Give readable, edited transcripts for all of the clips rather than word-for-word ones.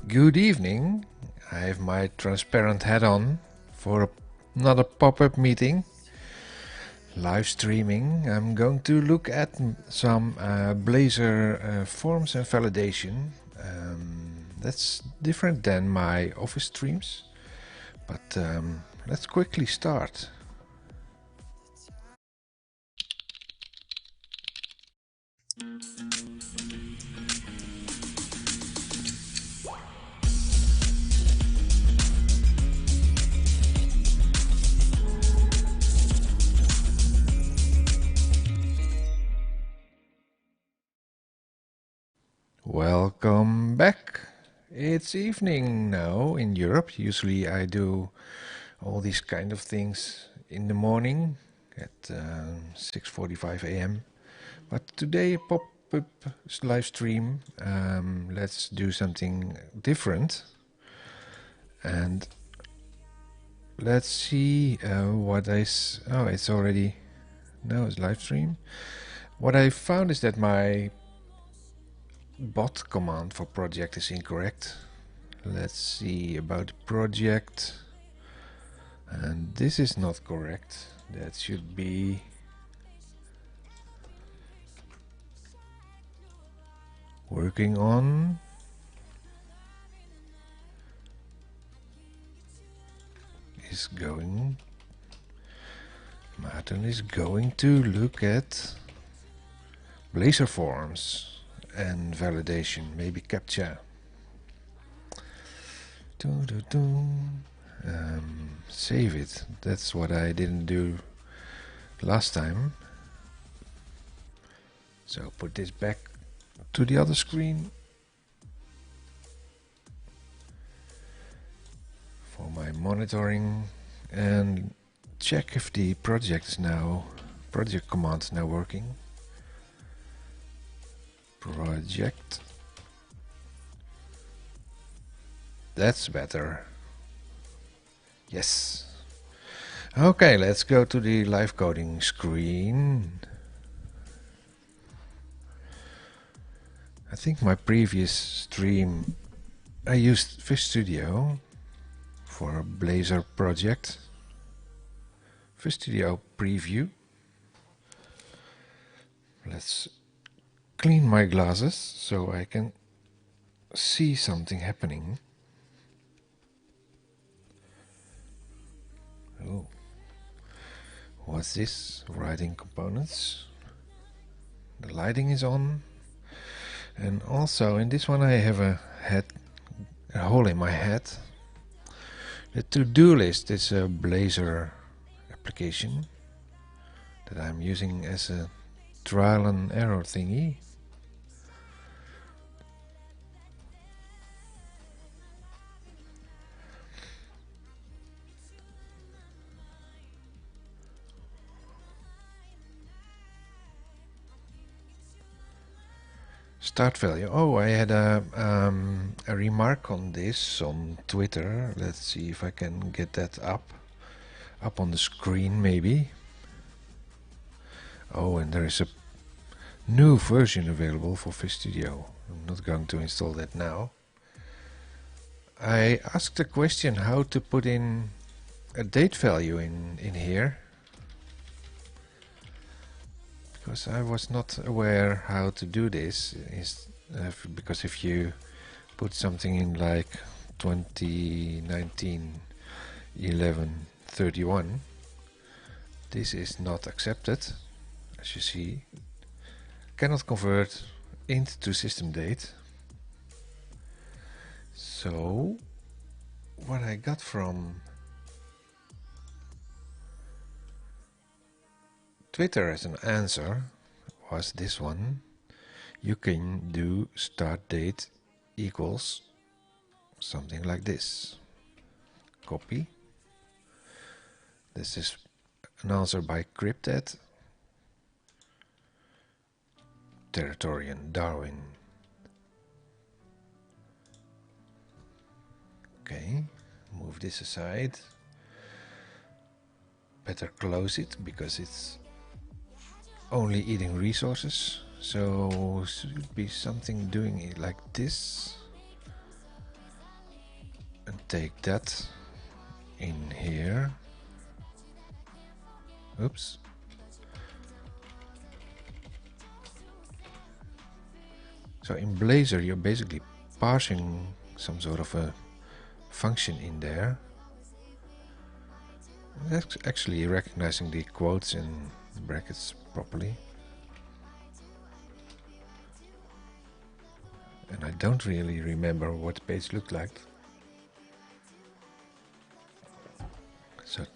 Good evening. I have my transparent hat on for another pop-up meeting. Live streaming. I'm going to look at some Blazor Forms and Validation. That's different than my office streams, but let's quickly start. Welcome back. It's evening now in Europe. Usually I do all these kind of things in the morning at 6:45 a.m. But today pop-up live stream. Let's do something different, and let's see what oh, it's already it's live stream. What I found is that my bot command for project is incorrect. Let's see about project, and this is not correct. That should be working on. Is going. Martin is going to look at Blazor Forms and Validation, maybe captcha. Save it. That's what I didn't do last time. So put this back to the other screen for my monitoring and check if the project command is now working. Project. That's better. Yes. Okay, let's go to the live coding screen. I think my previous stream I used Fish Studio for a Blazor project. Fish Studio preview. Let's clean my glasses so I can see something happening. Oh, what's this? Writing components. The lighting is on, and also in this one I have a hole in my head. The to-do list is a Blazor application that I'm using as a trial and error thingy. Start value. Oh, I had a remark on this on Twitter. Let's see if I can get that up on the screen maybe. Oh, and there is a new version available for Fish Studio. I'm not going to install that now. I asked a question how to put in a date value in here, because I was not aware how to do this. Because if you put something in like 2019 11/31, this is not accepted. As you see, cannot convert int to system date. So what I got from Twitter as an answer was this one. You can do start date equals something like this. Copy. This is an answer by Cryptet. Territorian Darwin. Okay, move this aside. Better close it because it's only eating resources. So should be something doing it like this. and take that in here. Oops. So in Blazor you're basically parsing some sort of a function in there. That's actually recognizing the quotes and brackets properly. And I don't really remember what the page looked like. So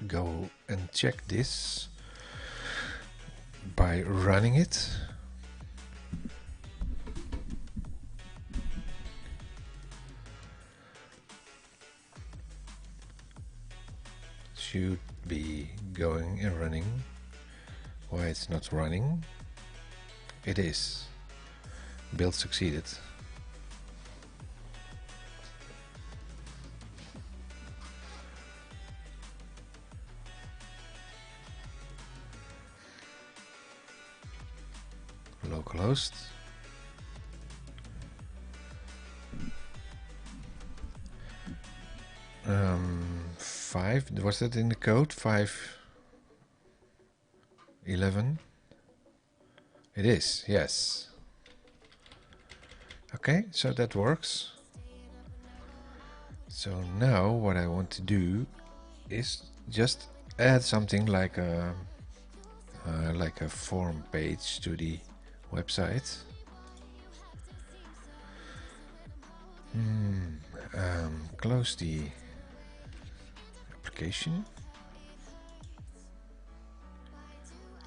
go and check this by running it. Should be going and running. Why it's not running? It is. Build succeeded. Localhost. Five, was that in the code? 5.11? It is, yes. Okay, so that works. So now what I want to do is just add something like a form page to the website. Close the application.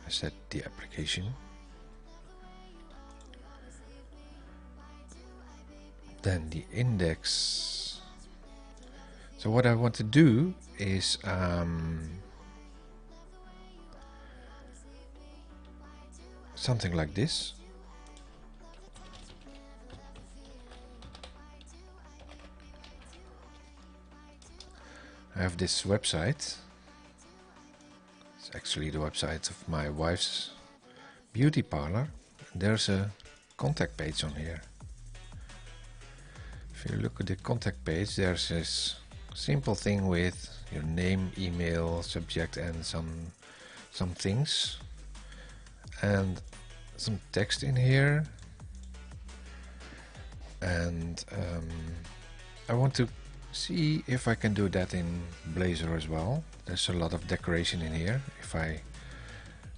I set the application. Then the index. So what I want to do is something like this. I have this website. It's actually the website of my wife's beauty parlor. There's a contact page on here. If you look at the contact page, there's this simple thing with your name, email, subject, and some things, and some text in here. And I want to see if I can do that in Blazor as well. There's a lot of decoration in here. If I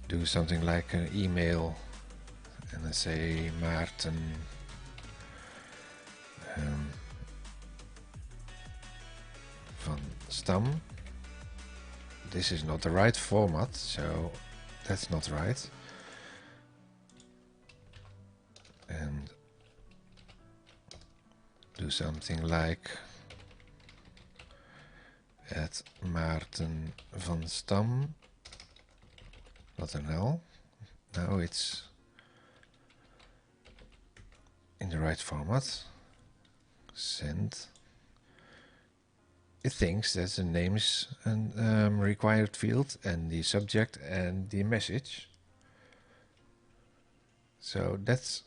do something like an email and I say Maarten van Stam, this is not the right format, so that's not right. And do something like at Maarten van Stam. .nl. Now it's in the right format. Send. It thinks that the name is a required field and the subject and the message. So that's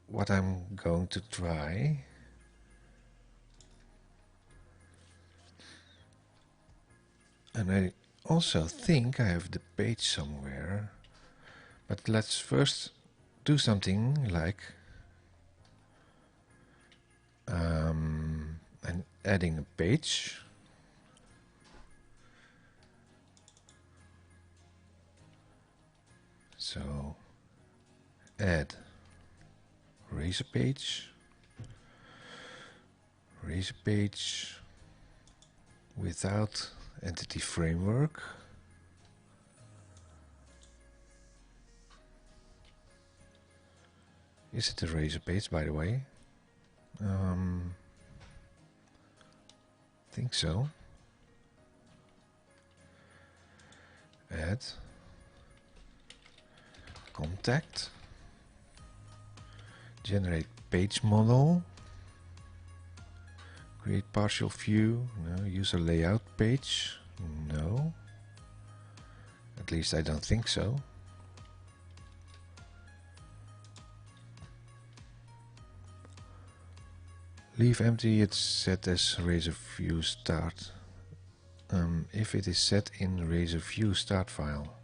what I'm going to try. And I also think I have the page somewhere, but let's first do something like and adding a page. So add raise a page without entity framework. Is it a razor page, by the way? Think so. Add contact, generate page model, create partial view. No. Use a layout page. No, at least I don't think so. Leave empty, it's set as Razor View start. If it is set in Razor View start file.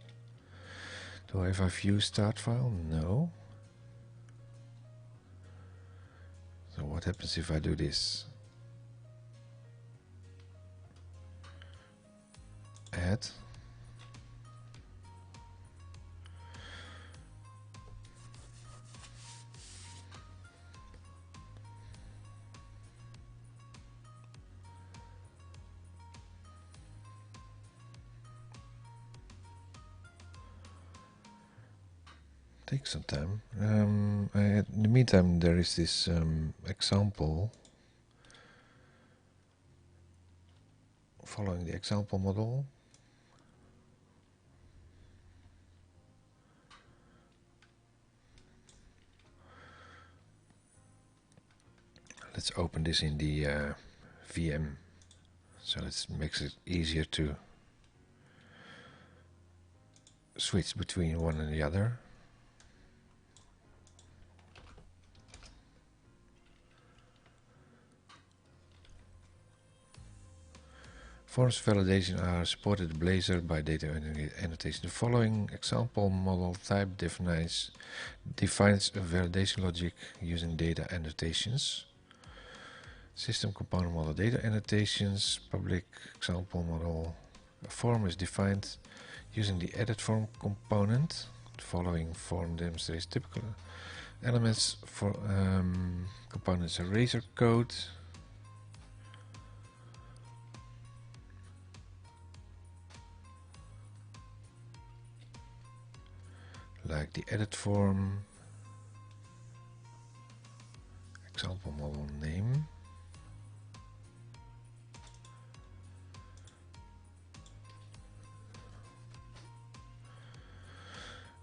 Do I have a view start file? No. So what happens if I do this? Add. Takes some time. In the meantime, there is this example. Following the example model. Let's open this in the VM, so it makes it easier to switch between one and the other. Forms validation are supported in Blazor by data annotation. The following example model type defines a validation logic using data annotations. System component model data annotations. Public example model. A form is defined using the edit form component. The following form demonstrates typical elements for components: a razor code. Like the edit form, example model name,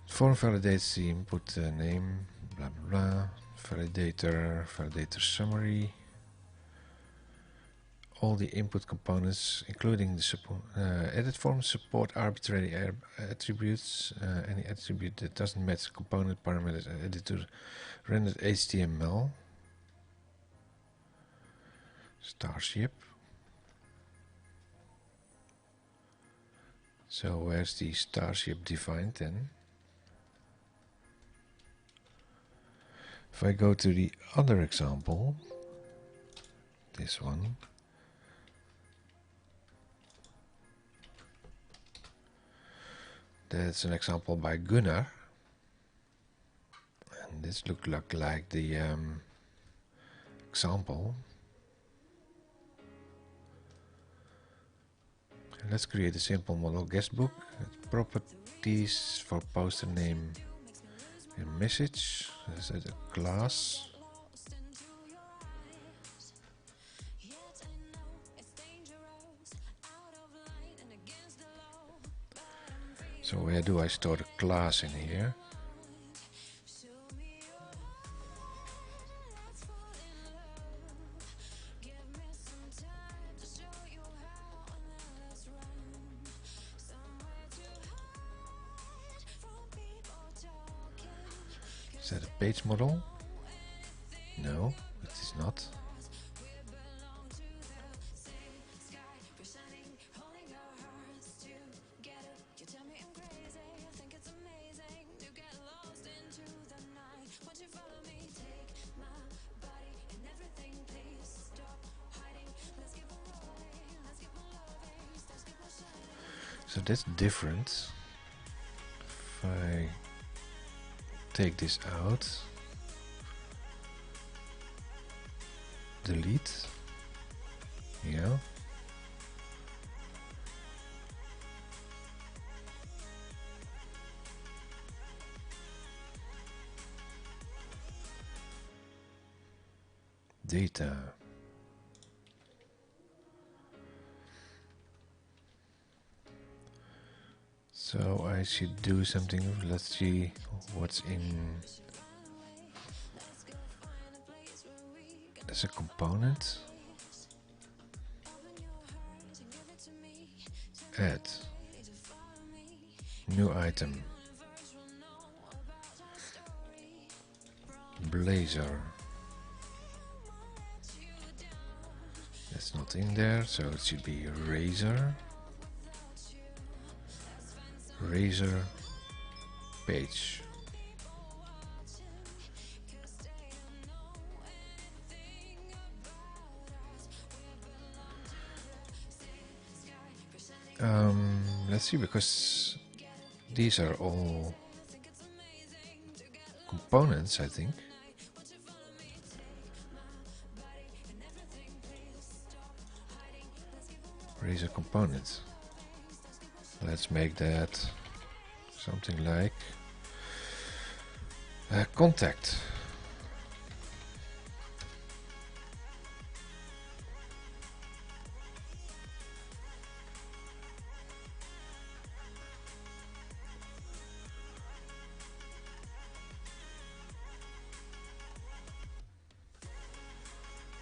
form validates the input name, blah blah blah, validator summary, all the input components including the edit form support arbitrary attributes. Any attribute that doesn't match component parameters are added to rendered HTML. Starship. So where's the starship defined then? If I go to the other example, this one, that's an example by Gunnar, and this looks like the example. Let's create a simple model guestbook. Properties for poster name and message. This is a class. So where do I store the class in here? Is that a page model? No, it is not. So that's different. If I take this out, delete, yeah. Data. So I should do something. Let's see what's in. As a component. Add. New item. Blazor. That's not in there, so it should be razor page. Let's see, because these are all components, I think. Razor components. Let's make that something like contact.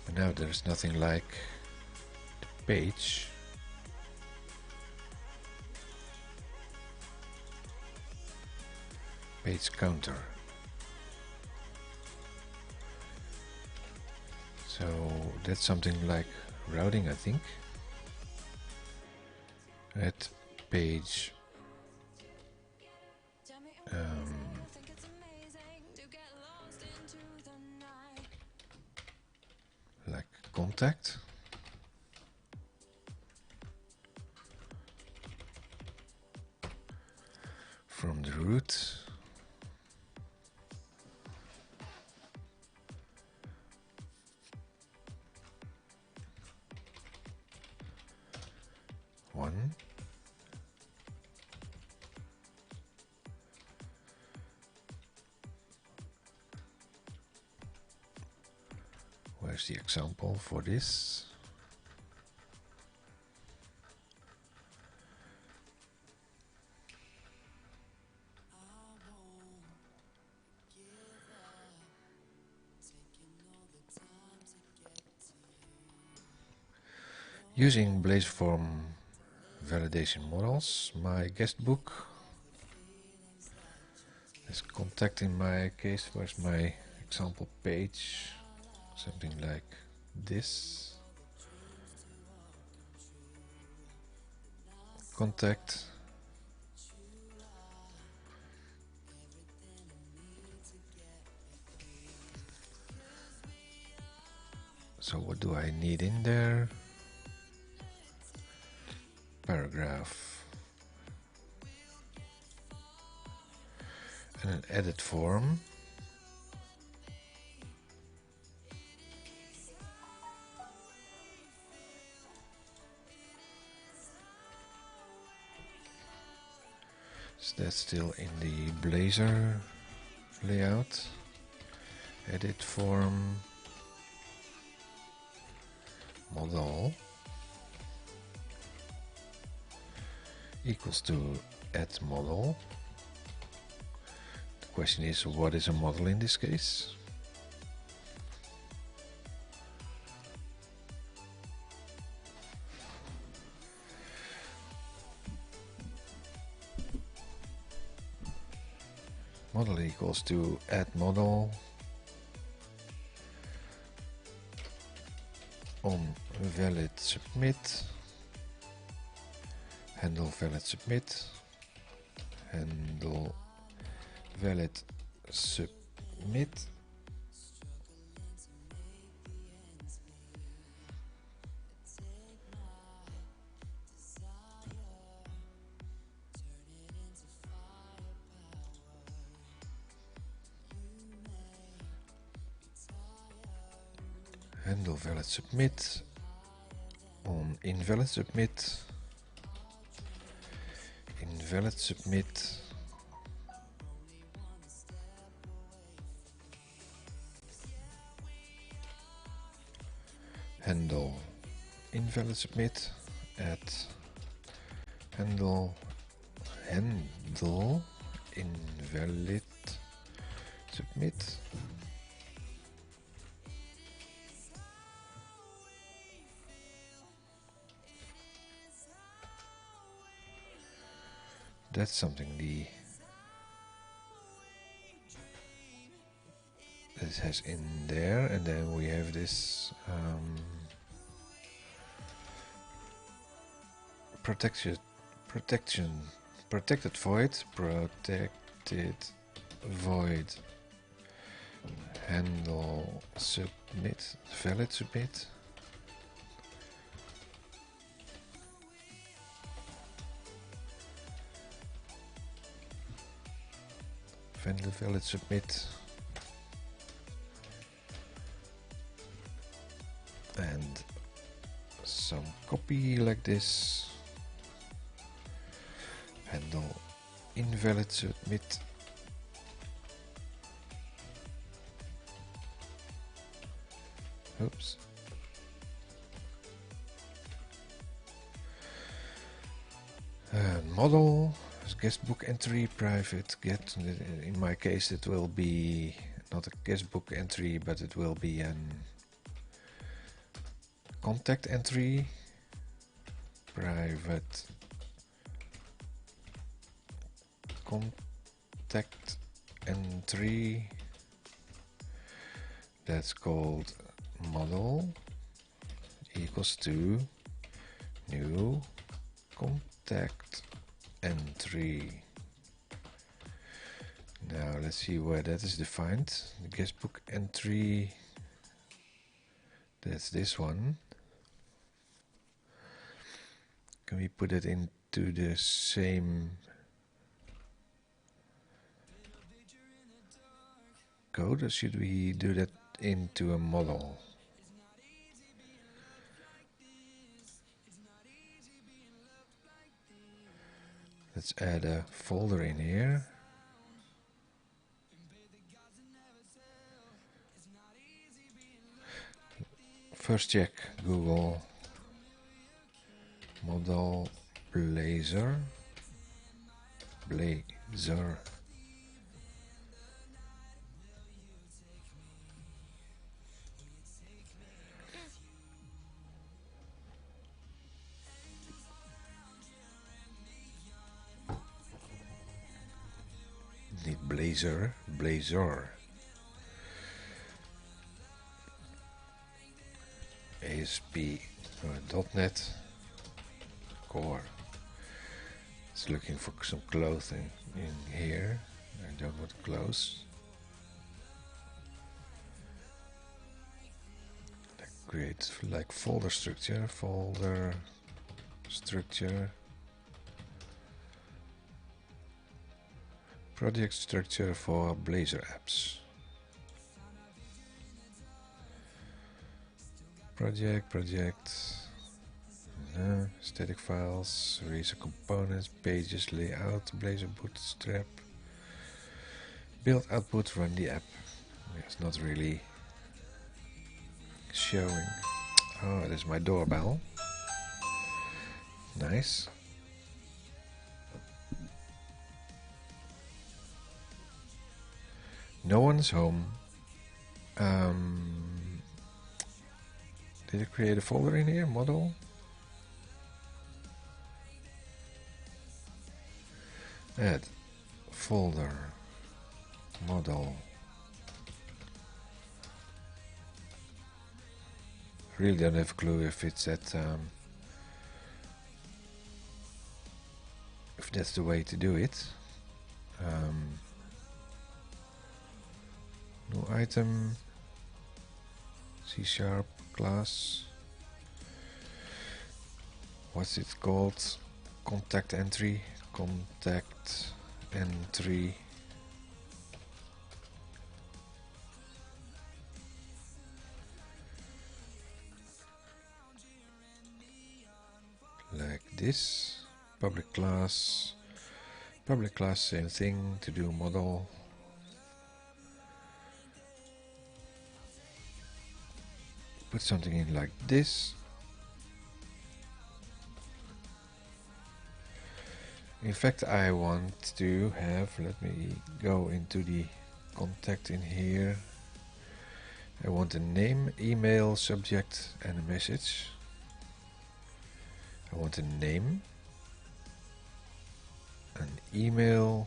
And now there's nothing like the page. Page counter. So that's something like routing, I think. At page like contact. From the root. One. Where's the example for this? Using Blazor Form Validation models, my guest book. There's contact in my case. Where's my example page? Something like this. Contact. So what do I need in there? Paragraph. And an edit form. So that's still in the Blazor layout. Edit form. Model equals to add model. The question is, what is a model in this case? Model equals to add model on valid submit, handle valid submit, handle valid submit, handle valid submit on invalid submit, invalid submit, handle invalid submit at handle invalid submit. That's something that has in there, and then we have this protected void, handle submit, valid submit. Valid submit. And some copy like this. Handle invalid submit. Oops. Model guestbook entry private get. In my case, it will be not a guestbook entry, but it will be an contact entry. Private contact entry. That's called model equals to new contact entry. Now let's see where that is defined. The guestbook entry, that's this one. Can we put it into the same code, or should we do that into a model? Let's add a folder in here. First check Google model Blazor. Need Blazor. ASP.NET Core. It's looking for some clothing in here. I don't want to close. Create like folder structure, project structure for Blazor apps. Project, static files, eraser components, pages, layout, Blazor bootstrap, build output, run the app. It's not really showing. Oh, there's my doorbell. Nice. No one's home. Did it create a folder in here? Model? Add folder model. Really don't have a clue if it's at if that's the way to do it. New item, C# class. What's it called? Contact entry. Like this. Public class, same thing, to do model. Put something in like this. In fact, I want to have, let me go into the contact in here. I want a name, email, subject, and a message. I want a name, an email,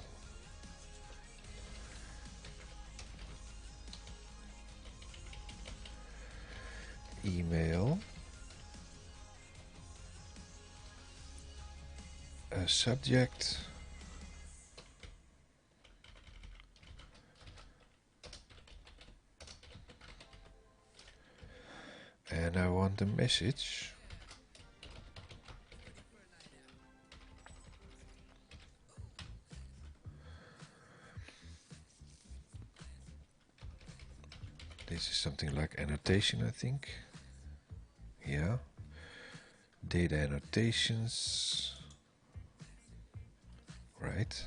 subject. And I want a message. This is something like annotation, I think. Yeah. Data annotations. Right.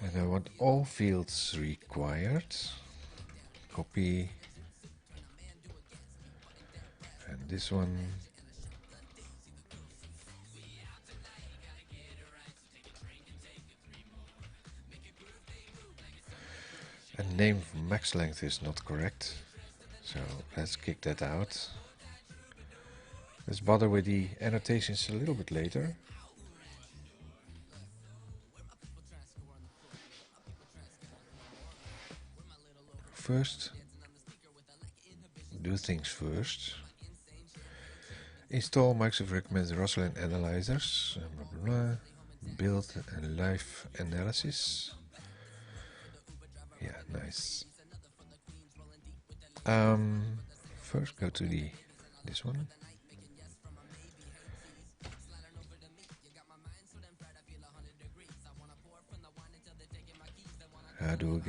And I want all fields required. Copy. And this one. And name max length is not correct. So let's kick that out. Let's bother with the annotations a little bit later. First, do things first. Install Microsoft recommends Rosalind analyzers. Blah, blah, blah. Build and live analysis. Yeah, nice. First go to this one. How do we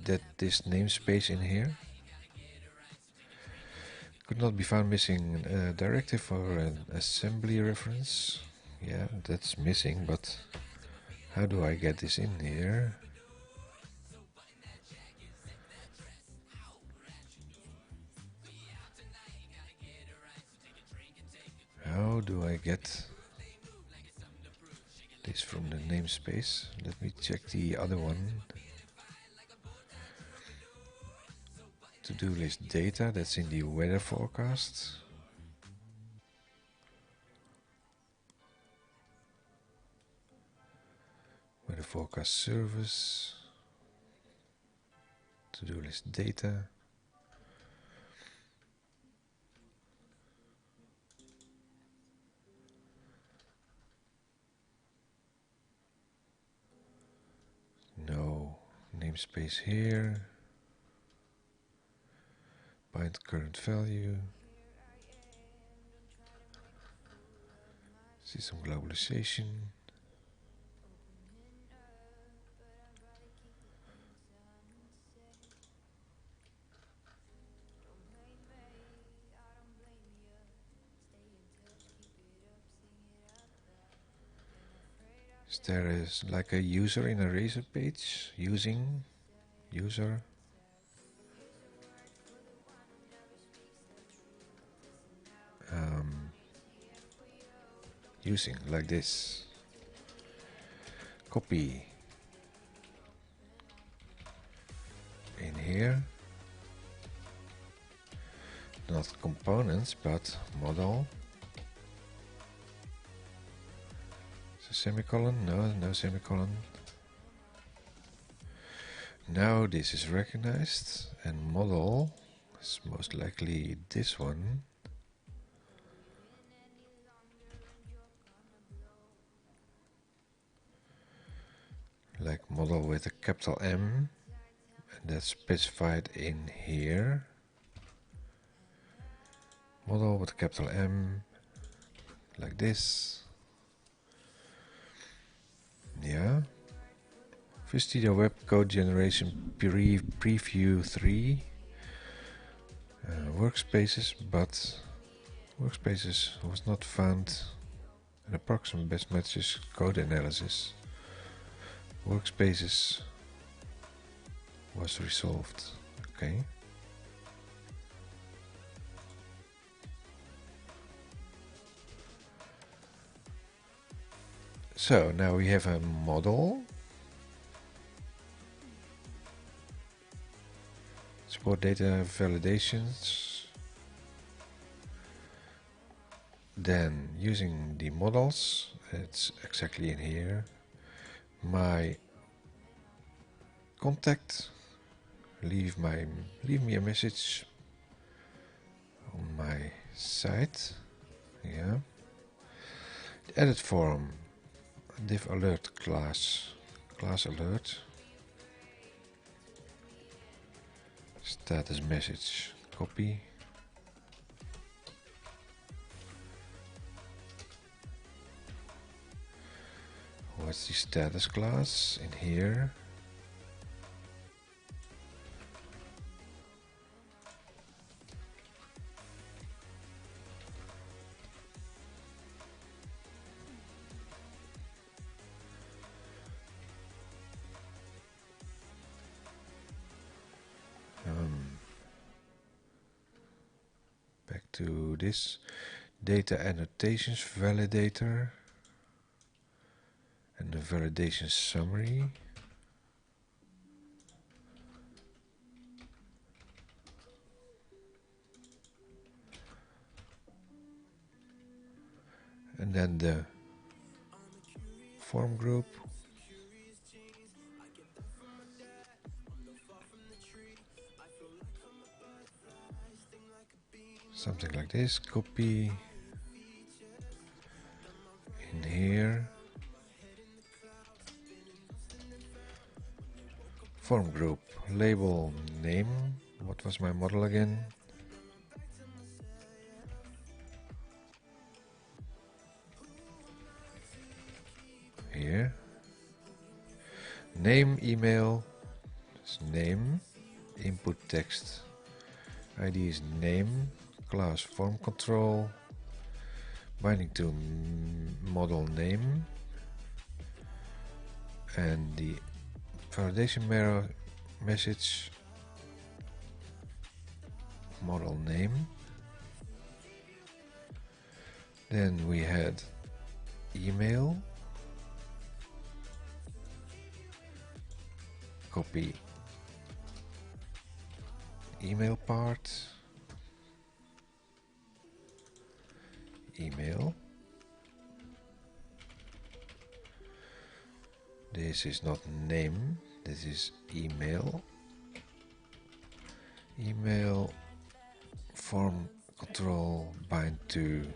get this namespace in here? Could not be found, missing a directive or an assembly reference. Yeah, that's missing, but how do I get this in here? How do I get this from the namespace? Let me check the other one. To-do list data, that's in the weather forecast. Weather forecast service. To-do list data. No namespace here. Bind current value. System globalization. There is like a user in a razor page. Using user. Using like this. Copy in here. Not components, but model. So semicolon, no semicolon. Now this is recognized, and model is most likely this one. Like model with a capital M, and that's specified in here. Model with a capital M, like this. Yeah. Visual Studio Web Code Generation Preview 3. Workspaces, but workspaces was not found. An approximate best matches code analysis. Workspaces was resolved. Okay. So now we have a model. Support data validations. Then using the models, it's exactly in here. My contact, leave me a message my site. Yeah. The edit form, div alert class alert, status message, copy. What's the status class in here? Back to this data annotations validator and the validation summary. And then the form group. Something like this, copy in here. Form group, label name. What was my model again? Here. Name, email, that's name. Input text, ID is name. Class form control. Binding to model name. And the validation mirror message model name. Then we had email, copy email part, email. This is not name, this is email. Email form control bind to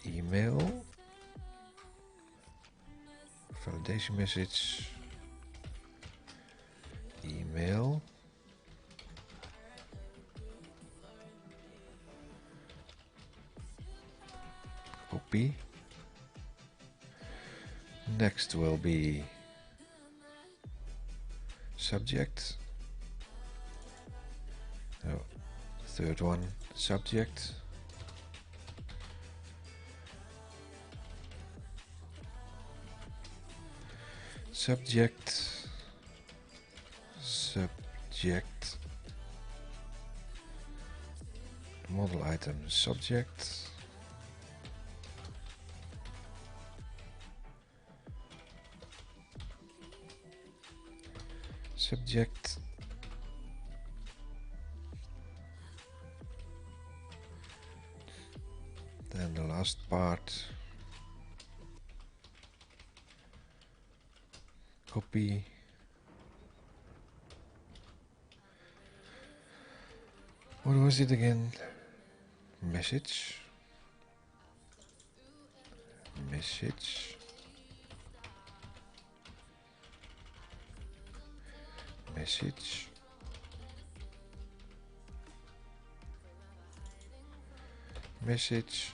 email. Validation message, email. Copy. Next will be subject. Oh, third one, subject. Subject. Model item subject. Subject. Then the last part. Copy. What was it again? Message. Message. Message. Message.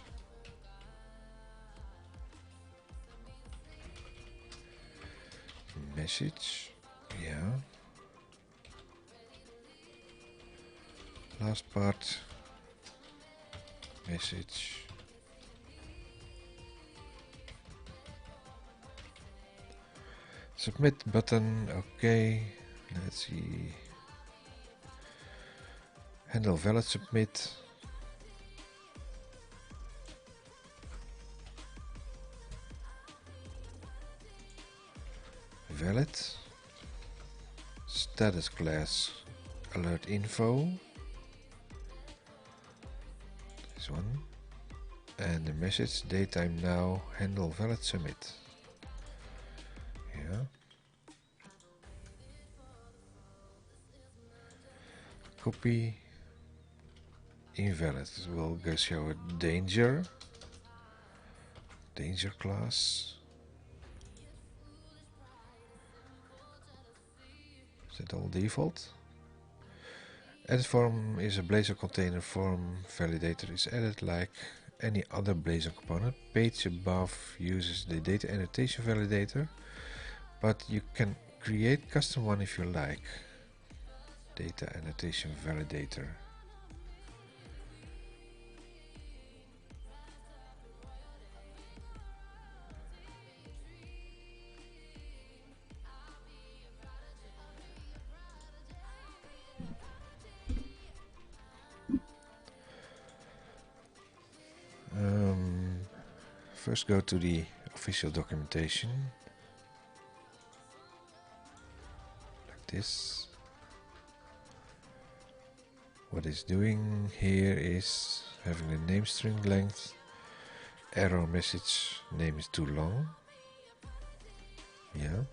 Message. Yeah. Last part. Message. Submit button. Okay. Let's see. Handle valid submit. Valid. Status class alert info. This one. And the message daytime now handle valid submit. Yeah. Copy. invalid. We'll go show a danger class. Set all default. Edit form is a Blazor container. Form validator is added like any other Blazor component. Page above uses the data annotation validator, but you can create custom one if you like. Data annotation validator. First go to the official documentation, like this. What it's doing here is having the name string length, error message, name is too long. Yeah.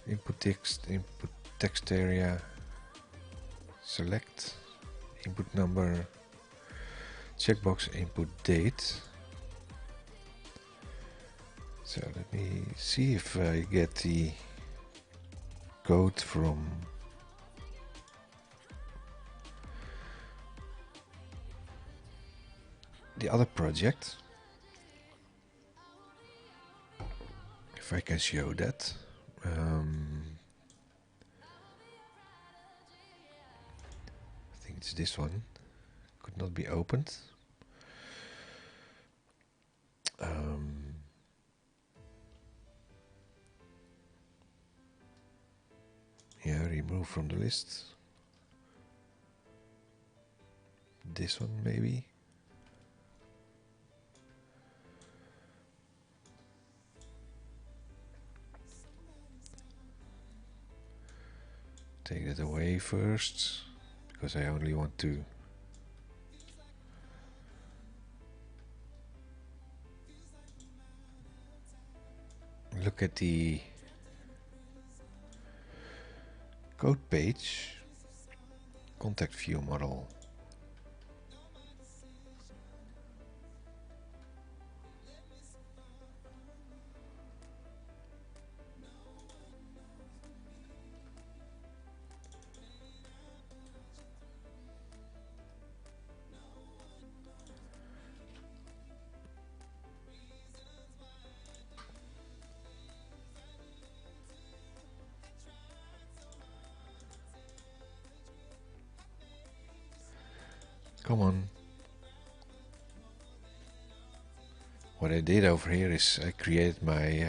Input text area, select, input number, checkbox, input date. So let me see if I get the code from the other project. If I can show that. I think it's this one. Could not be opened. Yeah, remove from the list. This one maybe. Take that away first, because I only want to look at the code page, contact view model. Come on. What I did over here is I created my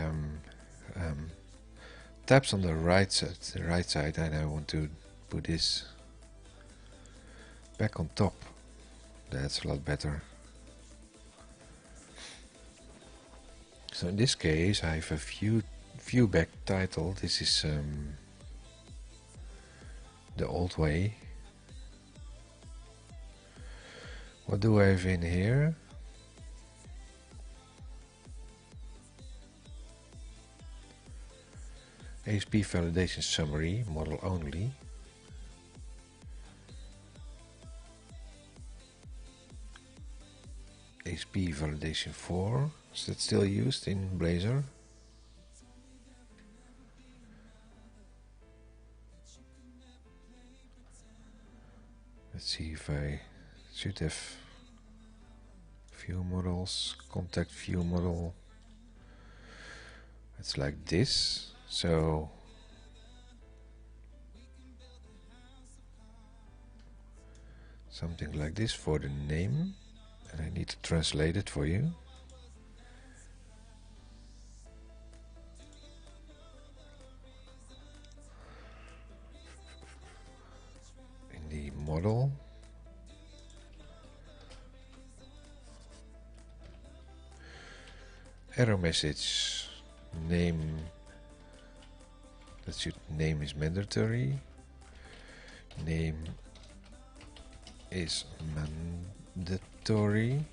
tabs on the right side, and I want to put this back on top. That's a lot better. So in this case, I have a view back title. This is the old way. What do I have in here? ASP validation summary, model only. ASP validation 4, is that still used in Blazor? Let's see if I should have view models, contact view model. It's like this, so something like this for the name, and I need to translate it for you. In the model, error message, name, name is mandatory, name is mandatory,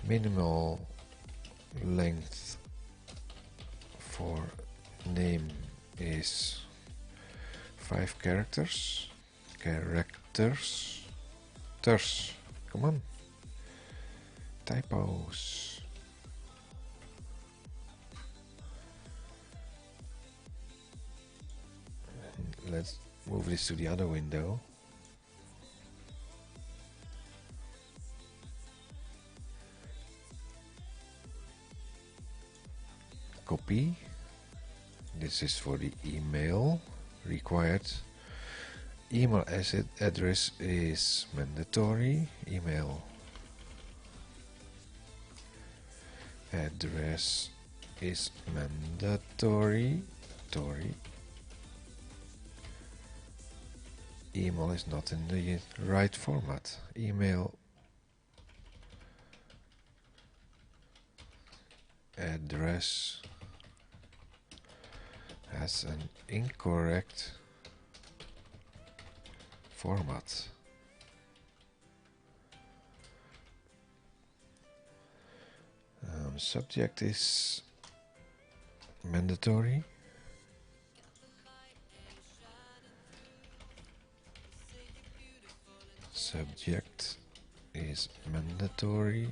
Minimal length for name is 5 characters. Ters. Come on. Typos. Let's move this to the other window. Copy. This is for the email required. Email address is mandatory. Email address is mandatory. Email is not in the right format. Email address has an incorrect format. Subject is mandatory. Subject is mandatory.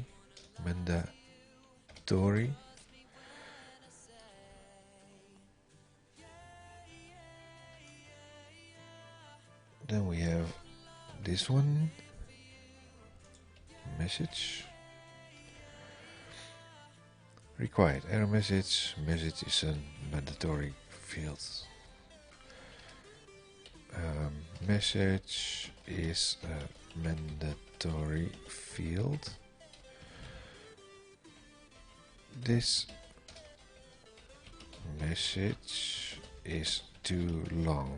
Then we have this one, message. Required error message. Message is a mandatory field. Message is a mandatory field. This message is too long.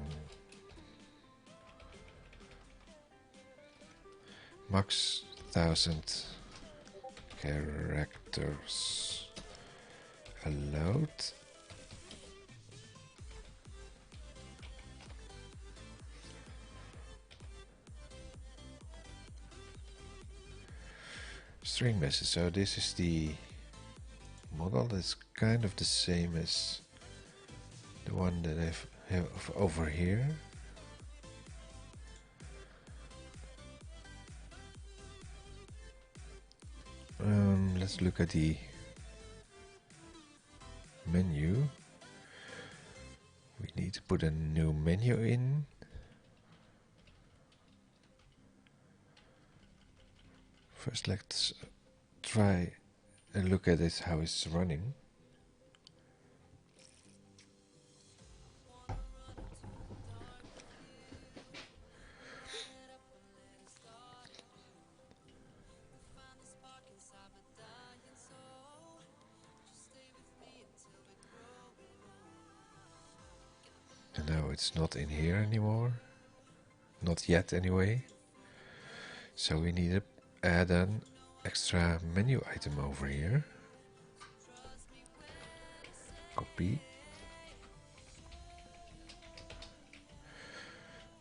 Max 1000 characters allowed. String message. So this is the model that's kind of the same as the one that I have over here. Let's look at the menu. We need to put a new menu in. First, let's try and look at it, how it's running. And now it's not in here anymore. Not yet anyway. So we need to add an extra menu item over here. Copy.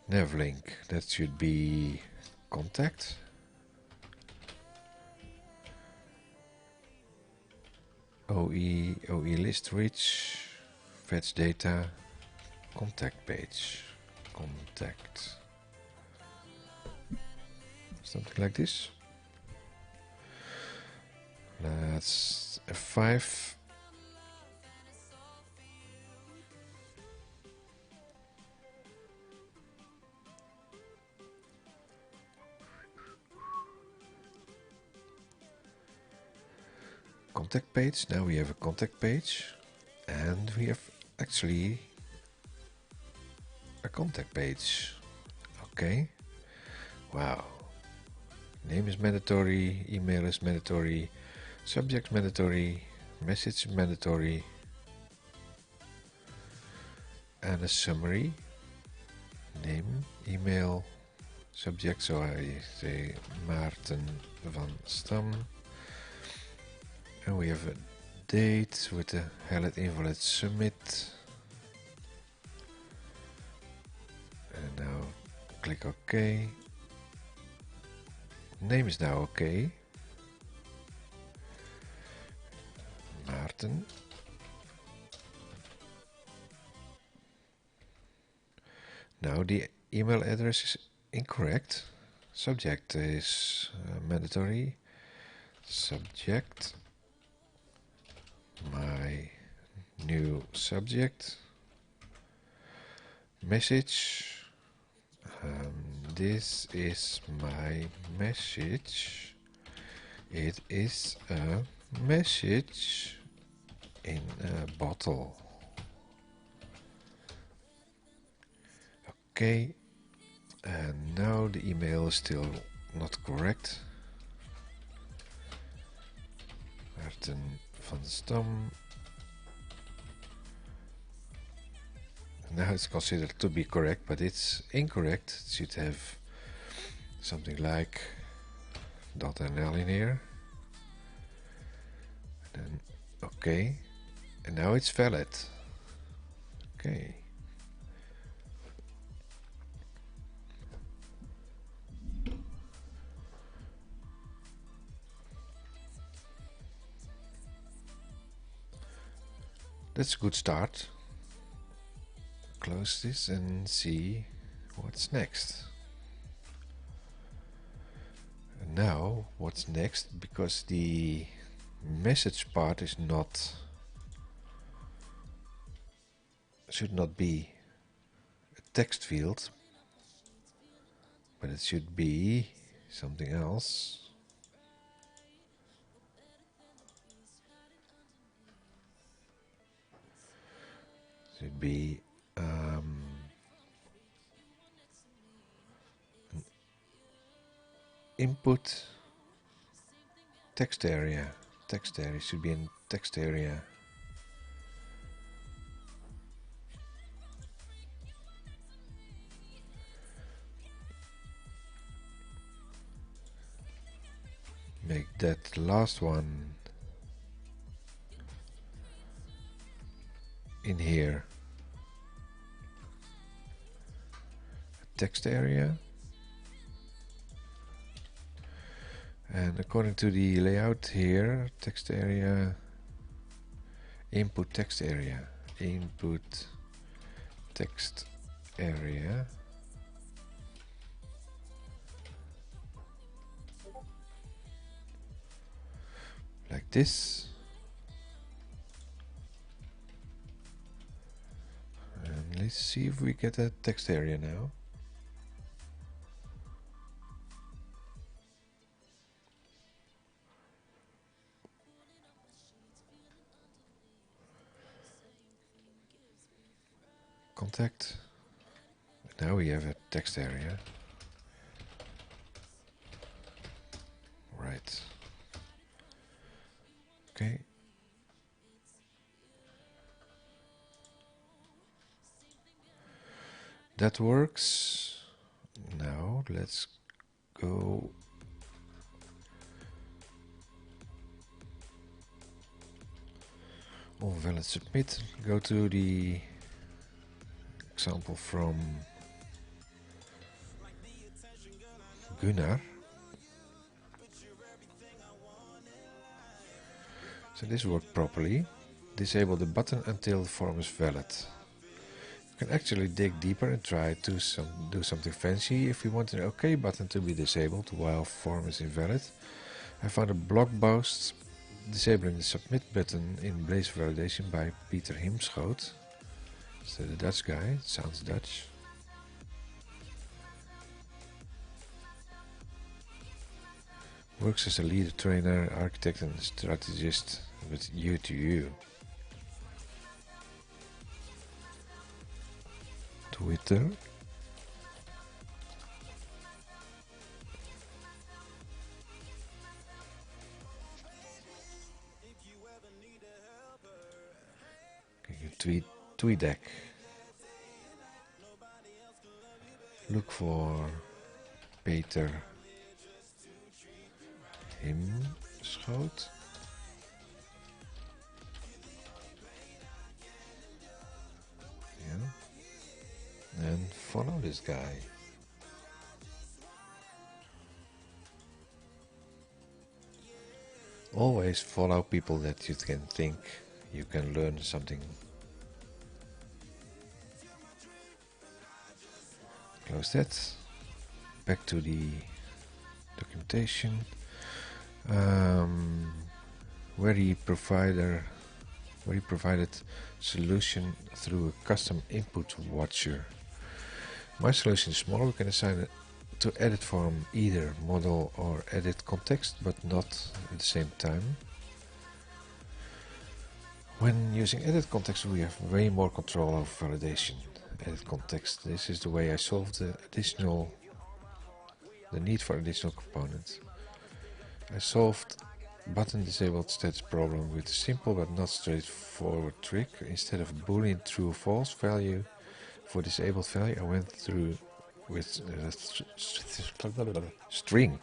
Nav link, that should be contact. OE list rich, fetch data, contact page, contact. Something like this. Let's F5. Contact page. Now we have a contact page, and we have actually a contact page. Okay. Wow. Name is mandatory, email is mandatory, subject mandatory, message mandatory, and a summary. Name, email, subject, so I say Maarten van Stam. And we have a date with a valid invalid submit. And now click OK. Name is now OK. Maarten. Now the email address is incorrect. Subject is mandatory. Subject, my new subject. Message, this is my message. It is a message in a bottle. Okay, and now the email is still not correct. Maarten van Stam. Now it's considered to be correct, but it's incorrect. It should have something like .nl in here. And then okay, and now it's valid. Okay. That's a good start. Close this and see what's next. And now, what's next? Because the message part is not, should not be a text field, but it should be something else. Should be an input text area. Text area should be in text area. Make that last one in here. Text area. And according to the layout here, text area, input text area, input text area. Like this. And let's see if we get a text area now. Contact. Now we have a text area. Right. Okay. That works. Now let's go on valid submit. Go to the example from Gunnar. So this worked properly. Disable the button until the form is valid. You can actually dig deeper and try to do something fancy if you want an OK button to be disabled while form is invalid. I found a blog post disabling the submit button in Blazor Validation by Peter Himschoot. So the Dutch guy, sounds Dutch. Works as a leader, trainer, architect and strategist with you to you. Twitter. TweetDeck. Look for Peter Himschoot. Yeah. And follow this guy. Always follow people that you can think you can learn something. Close that. Back to the documentation. Where he provided solution through a custom input watcher. My solution is small. We can assign it to edit form either model or edit context, but not at the same time. When using edit context, we have way more control over validation. Edit context. This is the way I solve the need for additional components. I solved button disabled status problem with a simple but not straightforward trick. Instead of boolean true or false value for disabled value, I went through with string.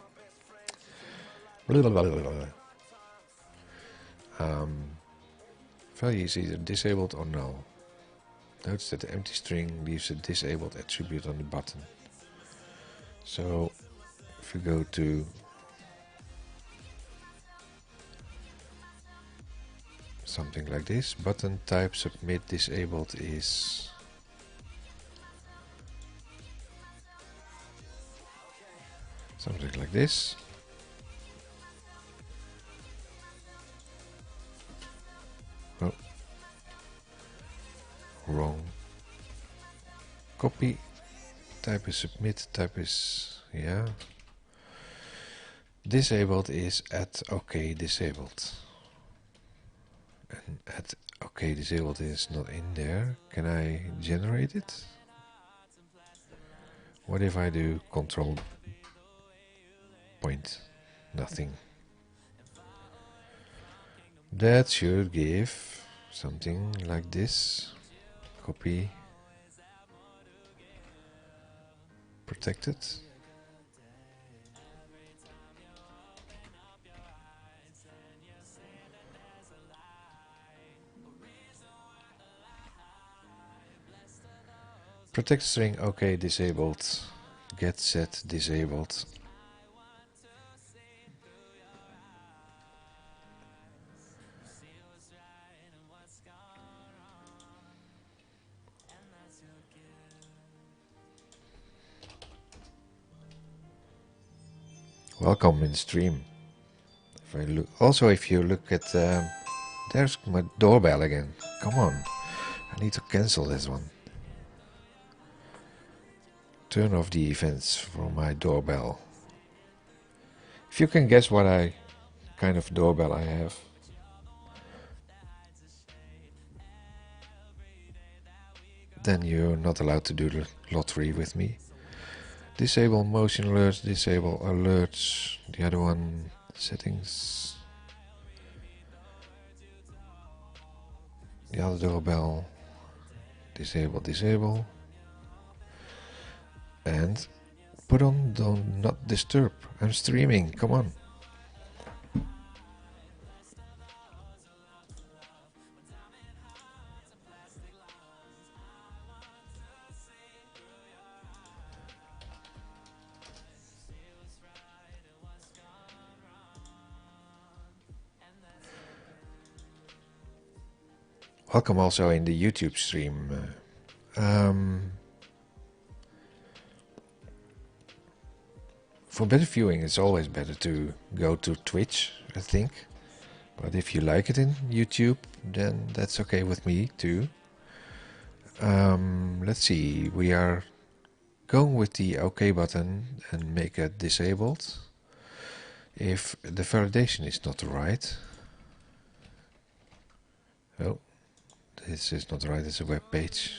Value is either disabled or null. Notice that the empty string leaves a disabled attribute on the button. So if you go to something like this, button type submit disabled is something like this. Oh, wrong. Copy. Type is submit. Type is, yeah. Disabled is at OK disabled. And at OK disabled is not in there. Can I generate it? What if I do control point? Nothing. That should give something like this. Copy. Protected. Protect string OK disabled. Get set disabled. Welcome in stream. If I look, also, if you look at, there's my doorbell again. Come on, I need to cancel this one. Turn off the events for my doorbell. If you can guess what kind of doorbell I have. Then you're not allowed to do the lottery with me. Disable motion alerts, disable alerts. The other one, settings. The other doorbell, disable. And put on do not disturb. I'm streaming, come on. Welcome also in the YouTube stream. For better viewing, it's always better to go to Twitch, I think. But if you like it in YouTube, then that's okay with me too. Let's see, we are going with the OK button and make it disabled. If the validation is not right. Oh, this is not right, it's a web page.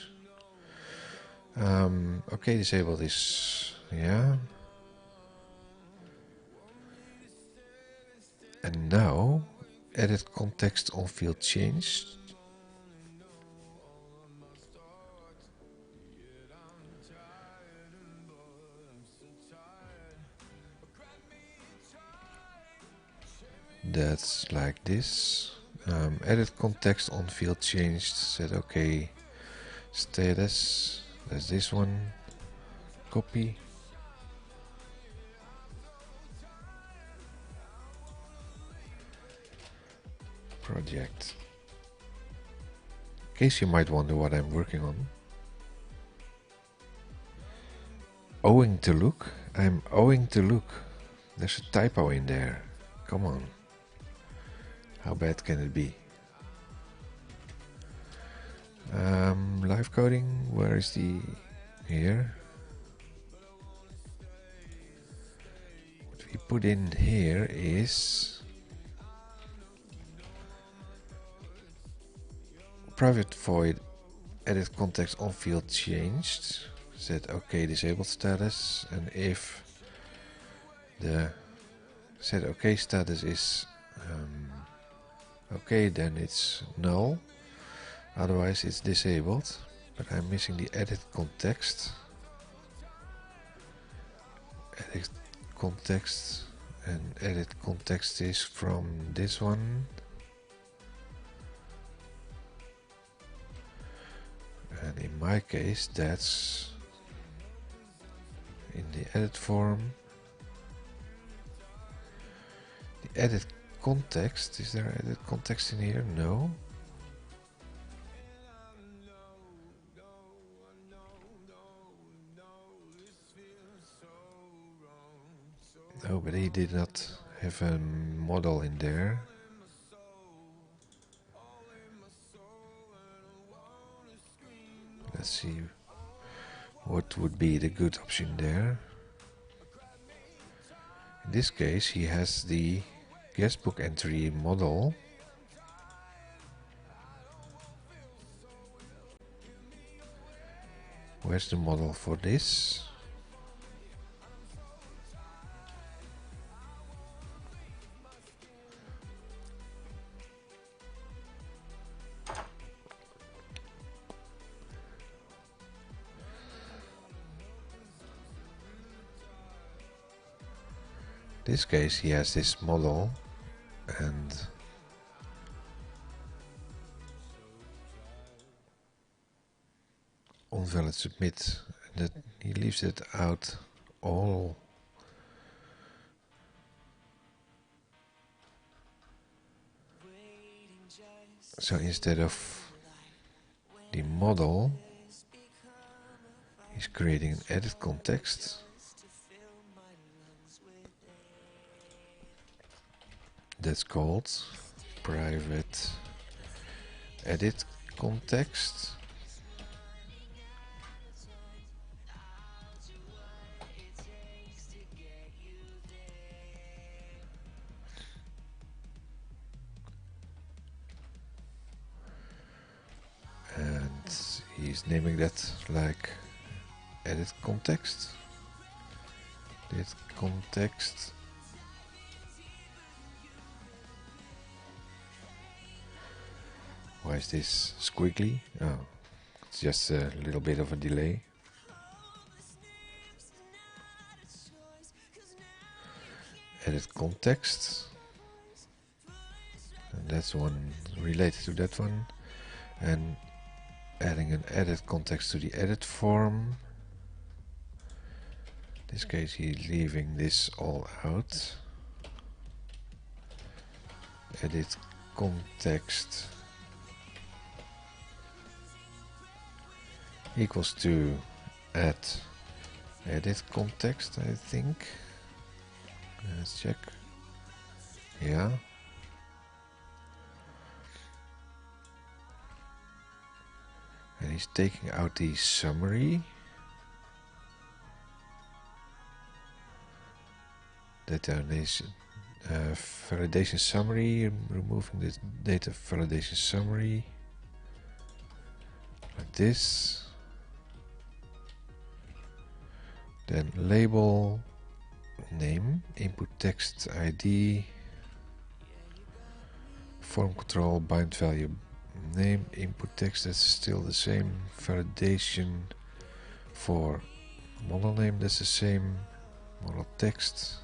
OK disabled is, yeah. And now, edit context on field changed. That's like this. Edit context on field changed. Set OK. Status. That's this one. Copy. Project. case you might wonder what I'm working on. Owing to look? I'm owing to look. There's a typo in there. Come on. How bad can it be? Live coding, where is the... here? What we put in here is... private void edit context on field changed. Set OK disabled status, and if the set OK status is OK, then it's null. Otherwise it's disabled, but I'm missing the edit context. Edit context, and edit context is from this one. And in my case that's in the edit form. The edit context, is there edit context in here? No. Oh, but he did not have a model in there. Let's see what would be the good option there. In this case, he has the guestbook entry model. Where's the model for this? In this case, he has this model, and on valid submit, that he leaves it out all. So instead of the model, he's creating an edit context. That's called private edit context. And he's naming that like edit context. Edit context. Why is this squiggly? Oh, it's just a little bit of a delay. Edit context. And that's one related to that one. And adding an edit context to the edit form. In this case, he's leaving this all out. Edit context equals to add edit context, I think. Let's check. Yeah. And he's taking out the summary. Data validation summary, removing this data validation summary. Like this. Then label, name, input text ID, form control, bind value, name, input text, that's still the same. Validation for model name, that's the same. Model text.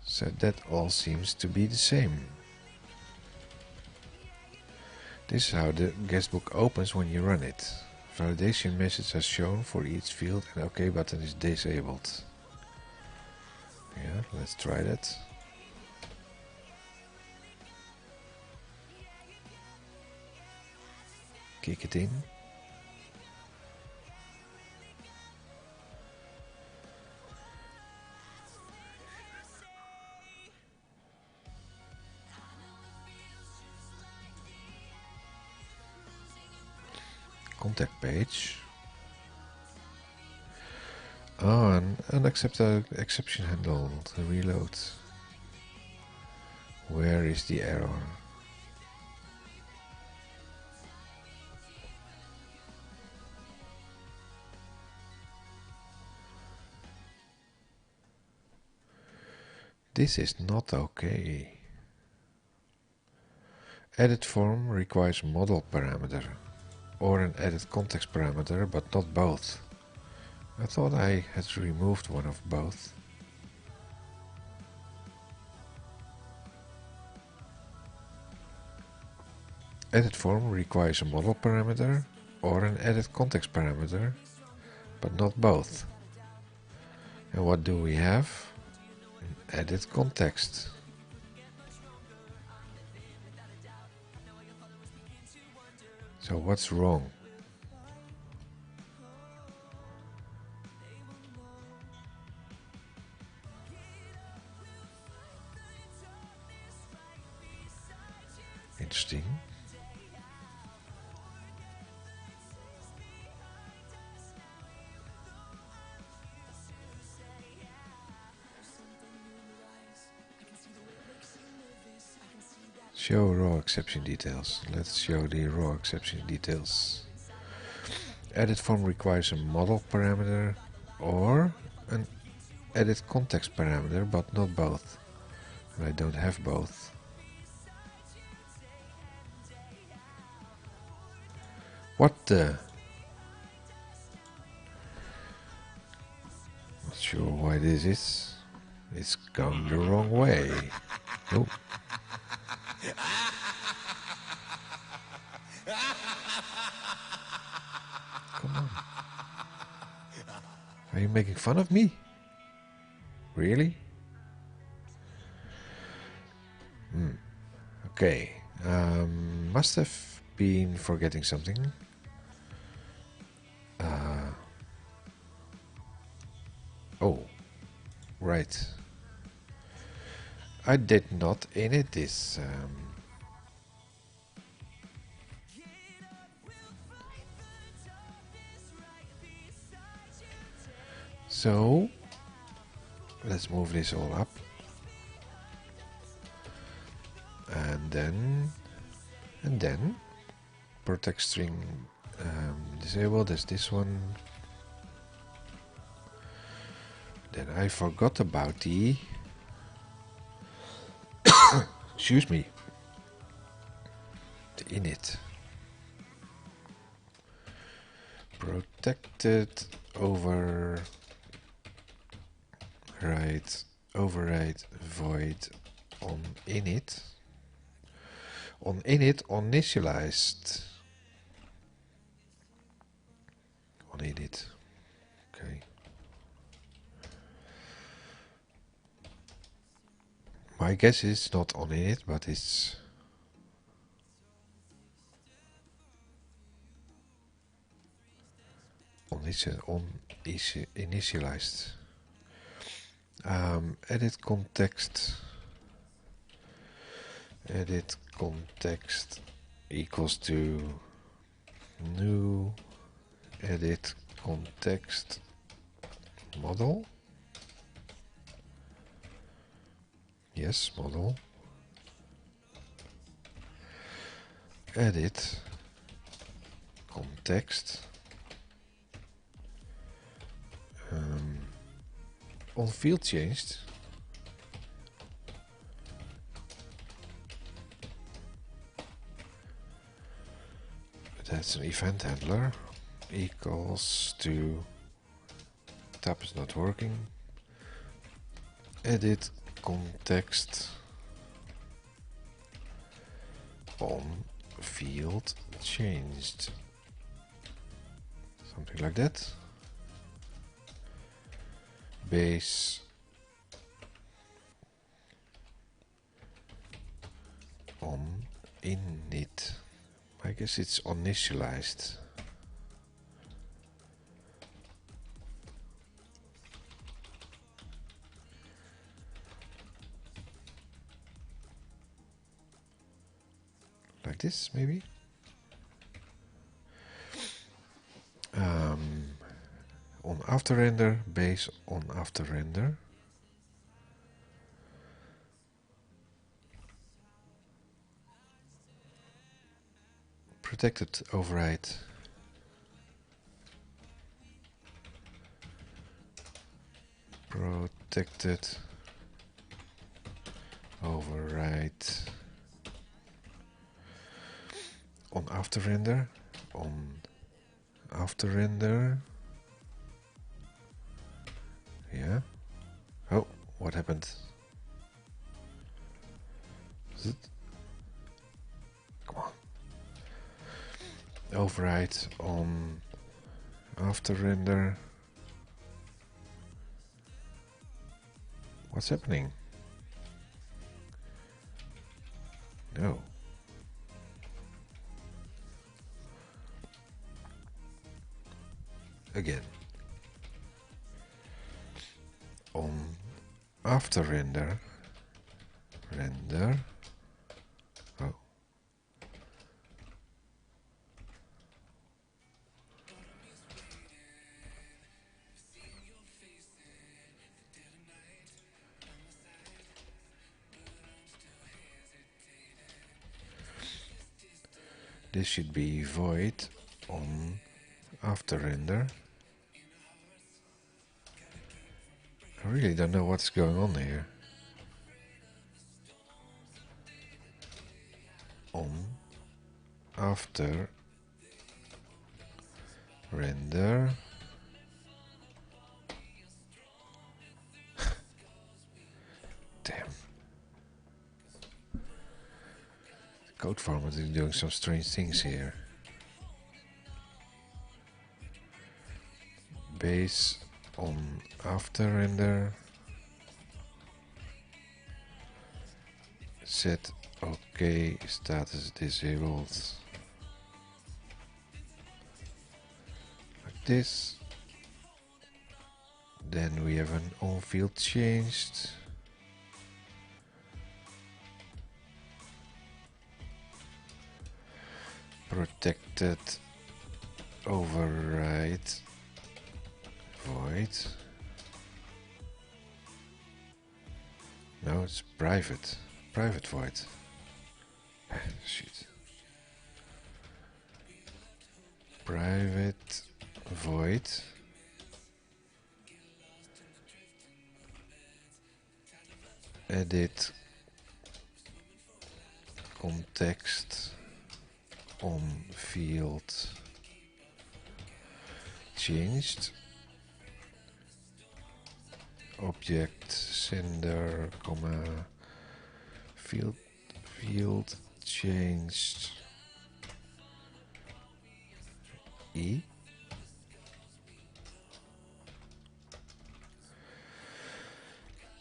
So that all seems to be the same. This is how the guestbook opens when you run it. Validation message are shown for each field and OK button is disabled. Yeah, let's try that. kick it in. Contact page. Oh, an unaccepted exception handled. Reload. Where is the error? This is not okay. Edit form requires model parameter or an edit context parameter, but not both. I thought I had removed one of both. Edit form requires a model parameter or an edit context parameter, but not both. And what do we have? An edit context. So what's wrong? Interesting. Show raw exception details. Let's show the raw exception details. Edit form requires a model parameter or an edit context parameter, but not both. And I don't have both. What the? Not sure why this is. It's going the wrong way. Oh. Come on. Are you making fun of me? Really? Okay. Must have been forgetting something. Oh, right. I did not init this. So let's move this all up. And then protect string disabled is this one. Then I forgot about the excuse me, the init. Protected override void on init. On init initialized. On init. Okay. My guess is not on init, but it's on initialized. Edit context equals to new edit context model. Yes, model. Edit context on field changed. That's an event handler equals to tab is not working. Edit context on field changed. Something like that. Base on init. I guess it's initialized. Like this, maybe? On after render, base on after render. Protected override. Protected override on after render. On after render. Yeah. Oh, what happened? Is it? Come on. Override on after render. What's happening? No. Again. On after render. Render. Oh. This should be void on after render. I really don't know what's going on here. On after render. Damn. The code format is doing some strange things here. Base on after render. Set OK status disabled. Like this. Then we have an on field changed. Protected override void. No, it's private. Private void. Shit. Private void. Edit context on field changed. Object sender, comma field changed E.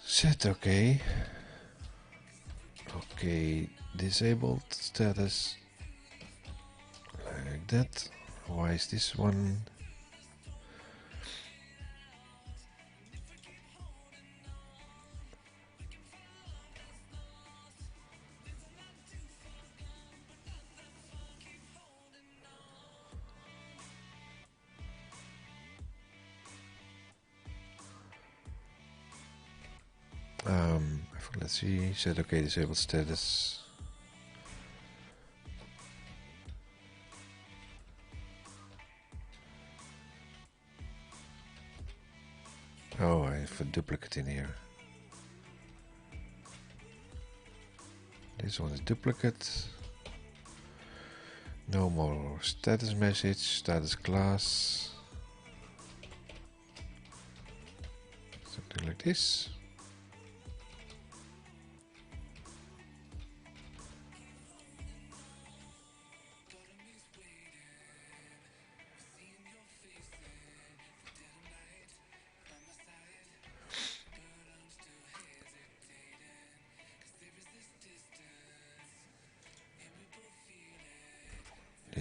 Set OK. OK, disabled status. Like that. Why is this one? Let's see. Set OK, disabled status. Oh, I have a duplicate in here. This one is duplicate. No more status message, status class. Something like this.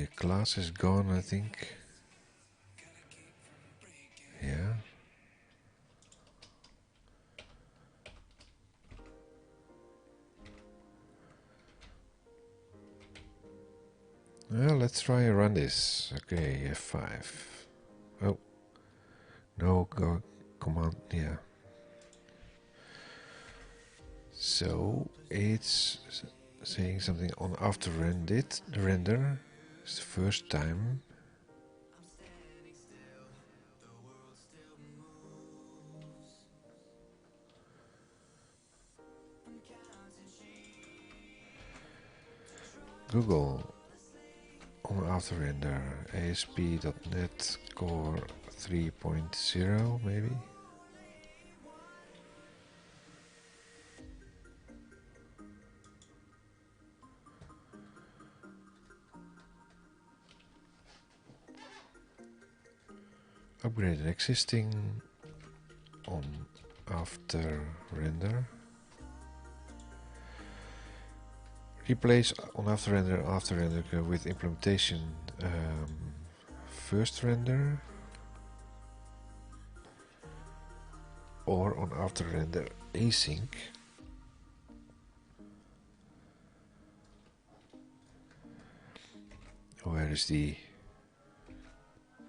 The class is gone, I think. Yeah. Well, let's try and run this. Okay, F5. Oh, no, go command, yeah. So it's saying something on after render. It's the first time. Google on after render ASP.NET Core 3.0 maybe. Upgrade an existing on after render. Replace on after render with implementation first render, or on after render async. Where is the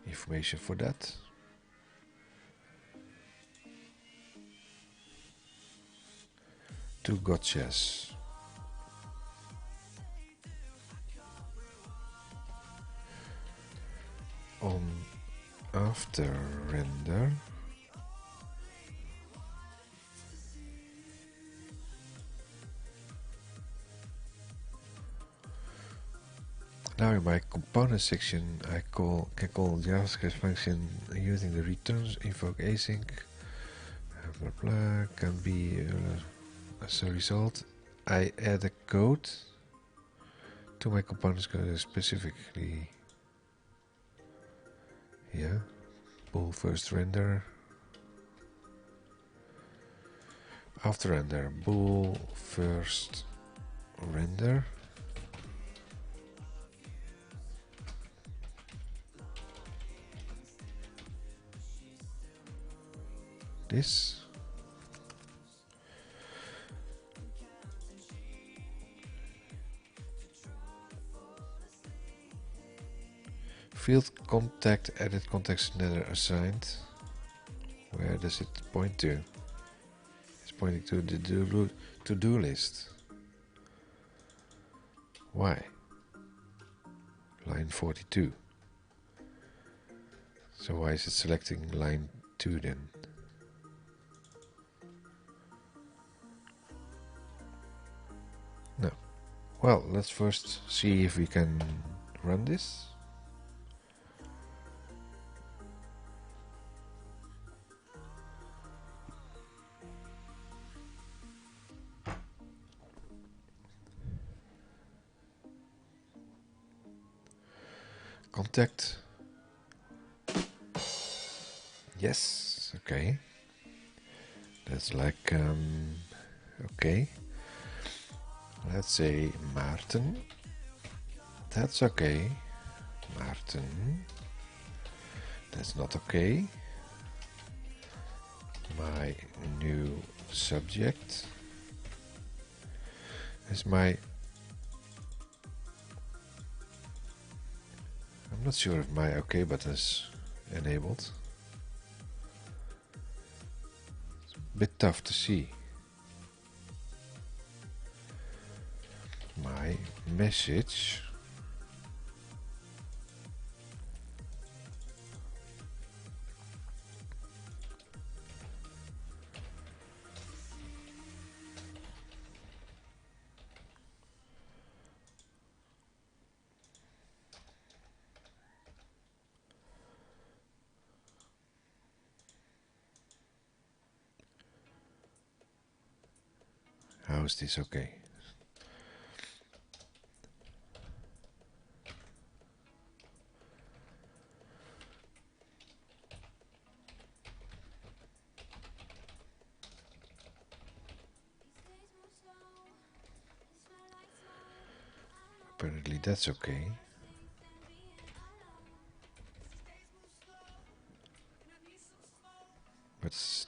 information for that? Two gotchas. On after render, now in my component section I can call JavaScript function using the returns invoke async blah blah can be as a result I add a code to my components specifically. Yeah, bool first render, after render bool first render. This field contact edit context never assigned. Where does it point to? It's pointing to the to-do list. Why? Line 42. So why is it selecting line 2 then? No. Well, let's first see if we can run this. Contact. Yes, okay. That's like, okay. Let's say Maarten. That's okay. Maarten. That's not okay. My new subject is my... I'm not sure if my OK button is enabled. It's a bit tough to see. My message. How is this okay? Apparently that's okay.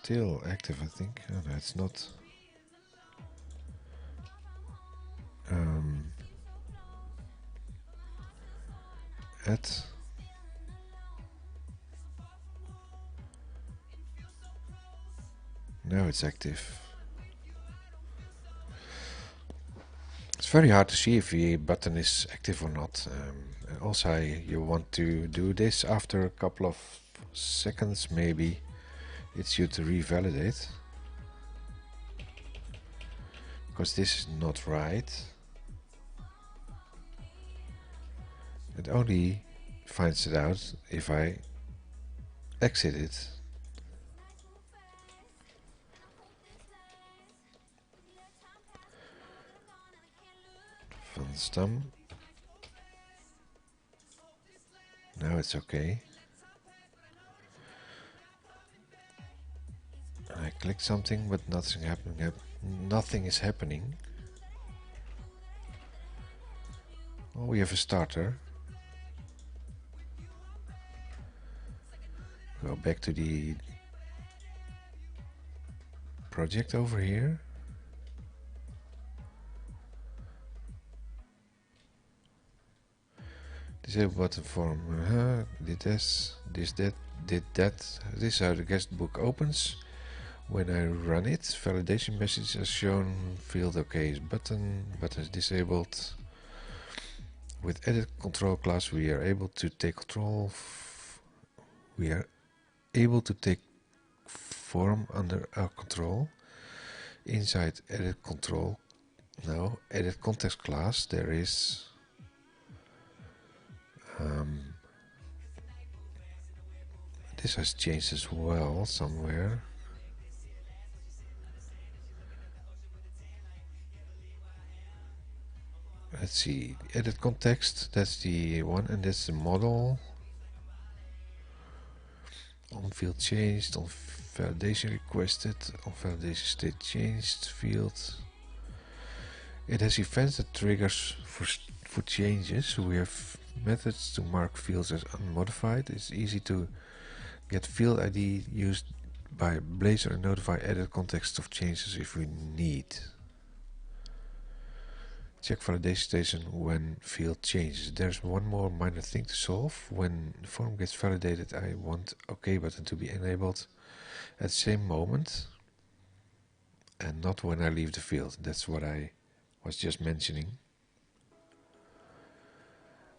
still active, I think. Oh, no, it's not. Add. Now it's active. It's very hard to see if the button is active or not. And also, you want to do this after a couple of seconds, maybe it's you to revalidate, because this is not right. It only finds it out if I exit it. Van Stam. Now it's okay. I click something, but nothing happening. Nothing is happening. Oh, we have a starter. Go back to the project over here. Disable button form. Did this, that, did that. This is how the guest book opens. When I run it, validation message is shown. Field OK is button is disabled. With edit control class, we are able to take control. We are able to take form under our control. Inside edit control, now edit context class, there is this has changed as well somewhere. Let's see, edit context, that's the one, and that's the model. On field changed, on validation requested, on validation state changed field. It has events that triggers for changes. We have methods to mark fields as unmodified. It's easy to get field ID used by Blazor and notify edit context of changes if we need. Check validation station when field changes. There's one more minor thing to solve. When the form gets validated, I want OK button to be enabled at the same moment and not when I leave the field. That's what I was just mentioning.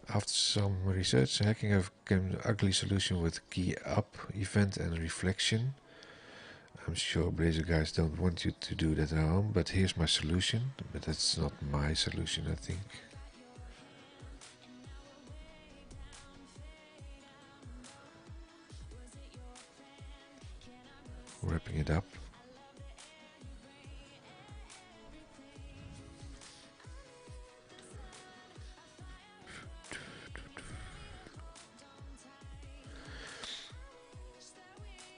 After some research, hacking have become an ugly solution with key up, event and reflection. I'm sure Blazor guys don't want you to do that at home, but here's my solution. But that's not my solution, I think. Wrapping it up.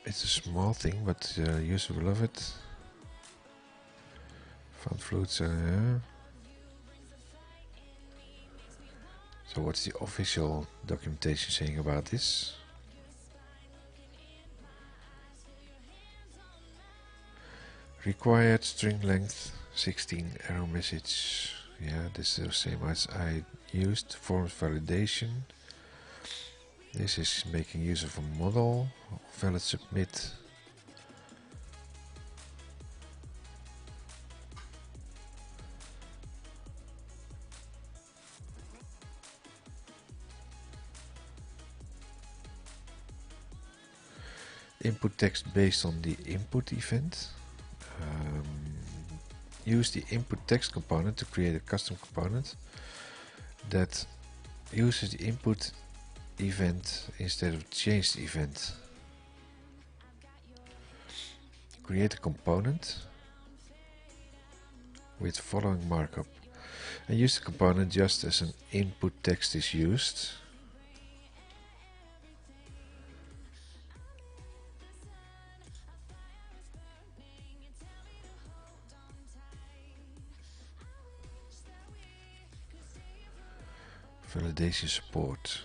It's a small thing, but users will love it. Found fruits. So what's the official documentation saying about this? Required string length 16 error message. Yeah, this is the same as I used. Forms validation. This is making use of a model. Valid submit. Input text based on the input event. Use the input text component to create a custom component that uses the input event instead of changed event. Create a component with following markup and use the component just as an input text is used. Validation support.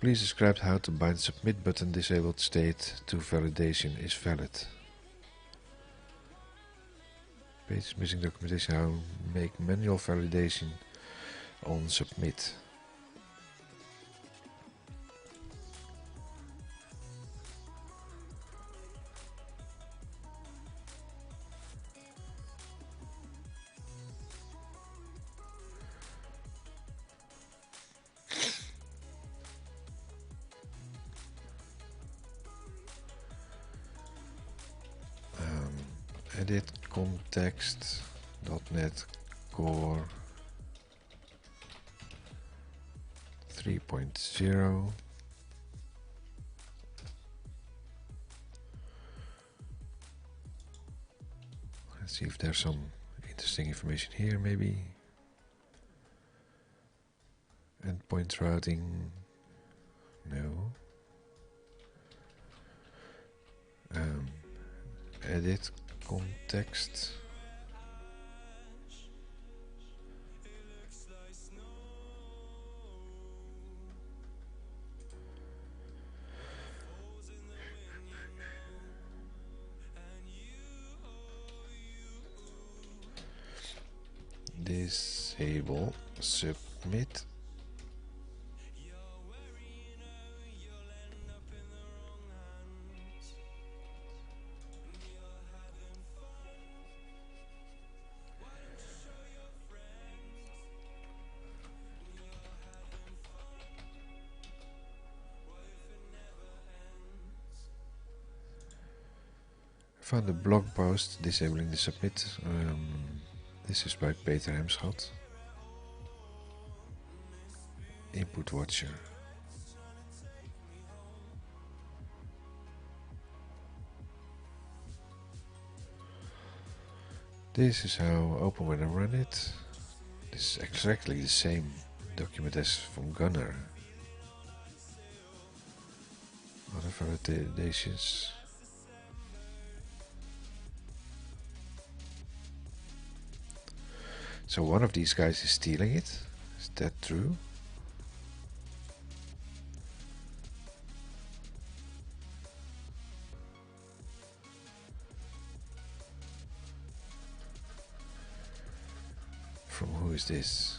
Please describe how to bind submit button disabled state to validation is valid. Page missing documentation how make manual validation on submit. Edit context.NET Core 3.0. Let's see if there's some interesting information here, maybe. Endpoint routing, no. Edit context. Disable submit. Found a blog post disabling the submit. This is by Peter Hemschot. Input Watcher. This is how open when I run it. This is exactly the same document as from Gunner. Other validations. So one of these guys is stealing it. Is that true? From who is this?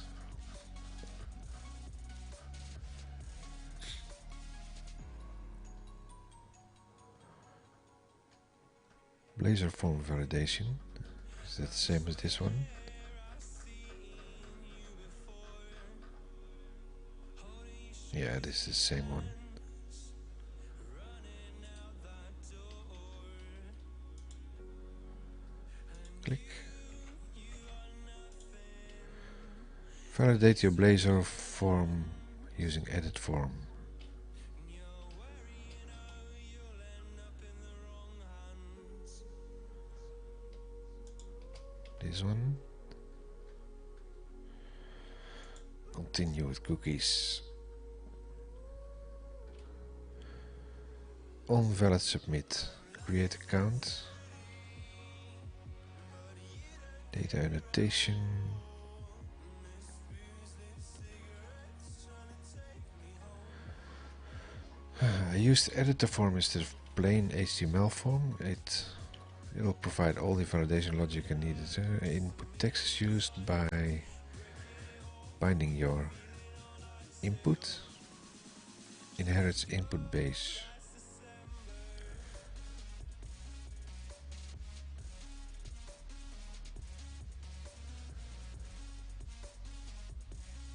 Blazor Form Validation. Is that the same as this one? Yeah, this is the same one. Click. Validate your Blazor form using edit form. This one. Continue with cookies. On valid submit. Create account. Data annotation. I used editor form instead of plain HTML form. It will provide all the validation logic I needed. Input text is used by binding your input. Inherits input base.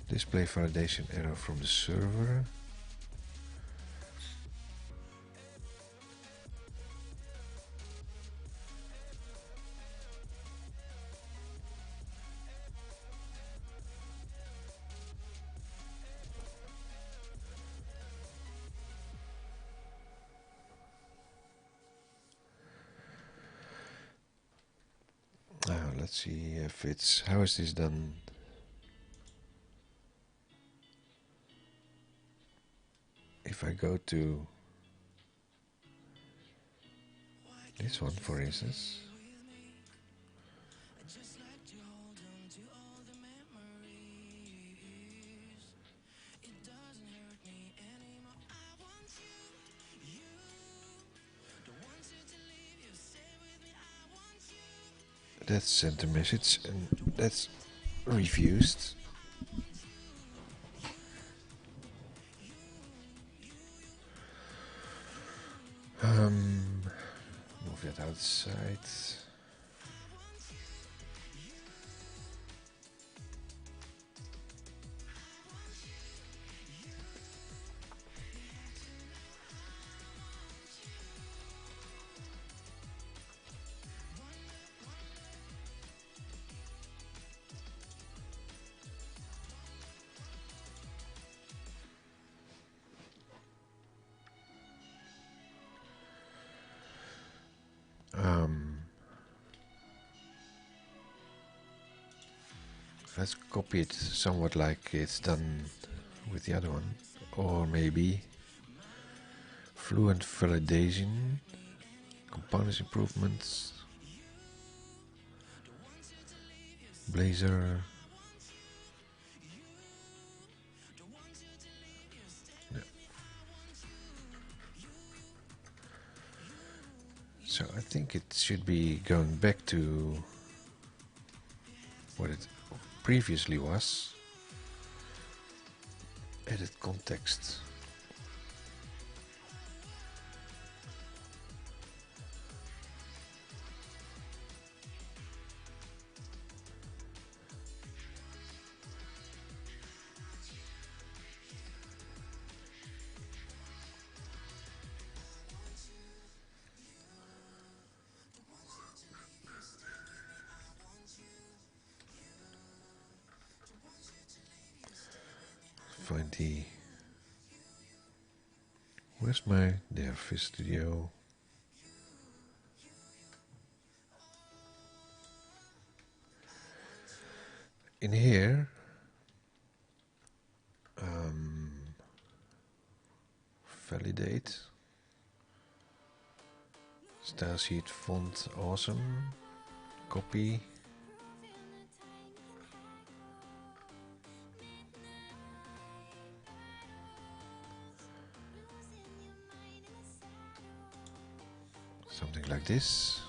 Display validation error from the server. Let's see if it's, how is this done? If I go to this one, for instance, That's sent a message and that's refused. Move that outside. Let's copy it somewhat like it's done with the other one. Or maybe fluent validation, components improvements, Blazor. No. So I think it should be going back to what it previously was. Edit context. Find the... Where's my... There, Fish Studio. In here, validate, style sheet font awesome, copy, something like this.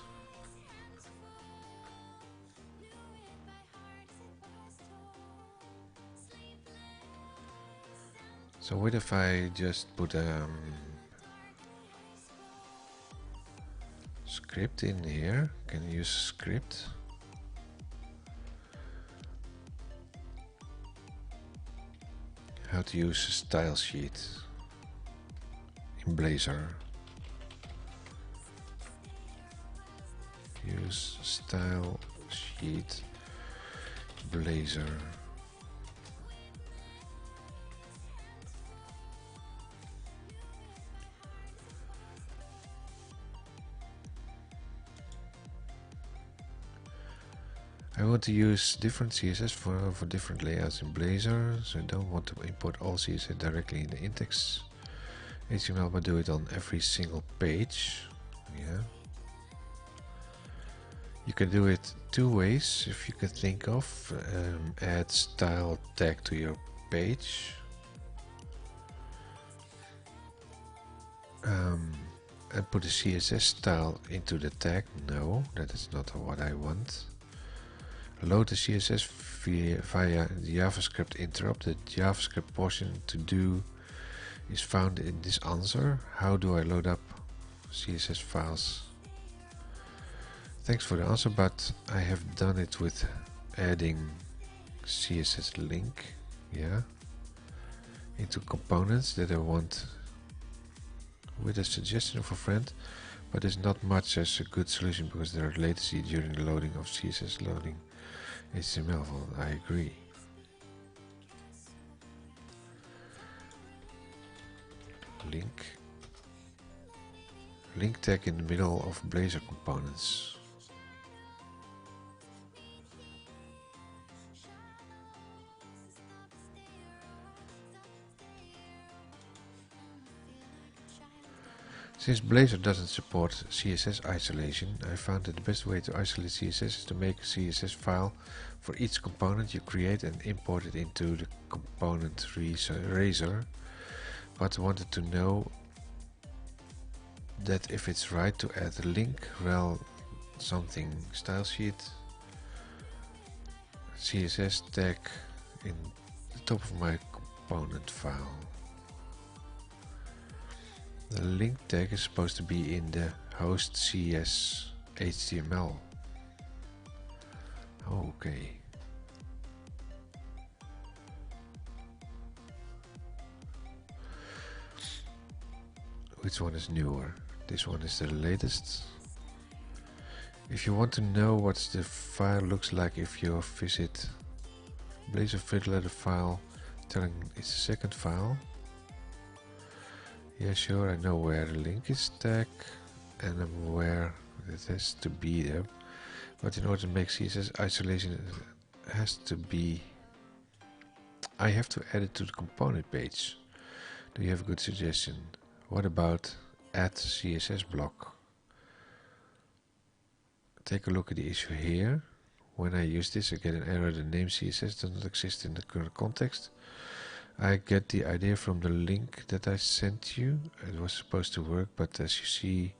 So what if I just put script in here? Can you use script? How to use a style sheet in Blazor. Use style sheet Blazor. I want to use different CSS for different layouts in Blazor, so I don't want to import all CSS directly in the index HTML, but do it on every single page. Yeah. You can do it two ways, if you can think of. Add style tag to your page. And put a CSS style into the tag. No, that is not what I want. Load the CSS via the JavaScript interrupt. The JavaScript portion to do is found in this answer. How do I load up CSS files? Thanks for the answer, but I have done it with adding CSS link, yeah, into components that I want with a suggestion of a friend, but it's not much as a good solution because there are latency during the loading of CSS loading HTML. Well, I agree. Link tag in the middle of Blazor components. Since Blazor doesn't support CSS isolation, I found that the best way to isolate CSS is to make a CSS file for each component you create and import it into the component razor, but wanted to know that if it's right to add a link rel something style sheet CSS tag in the top of my component file. The link tag is supposed to be in the host CS HTML. Okay. Which one is newer? This one is the latest. If you want to know what the file looks like, if you visit Blazor Fiddler, the file telling it's a second file. Yeah, sure, I know where the link is tag and I'm aware it has to be there. But in order to make CSS isolation, it has to be. I have to add it to the component page. Do you have a good suggestion? What about add CSS block? Take a look at the issue here. When I use this, I get an error. The name CSS does not exist in the current context. I get the idea from the link that I sent you. It was supposed to work, but as you see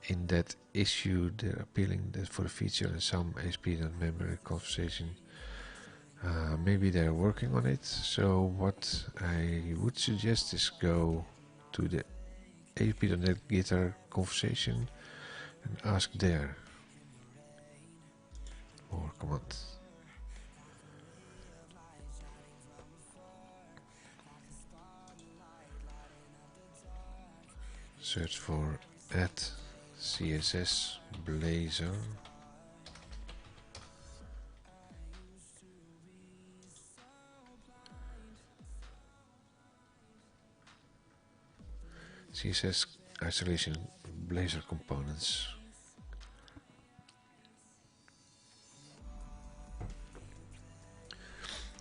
in that issue, they're appealing for the feature and some ASP.memory conversation. Maybe they're working on it. So what I would suggest is go to the ASP.NET Guitar conversation and ask there. Or command. Search for add CSS Blazor. CSS isolation Blazor components.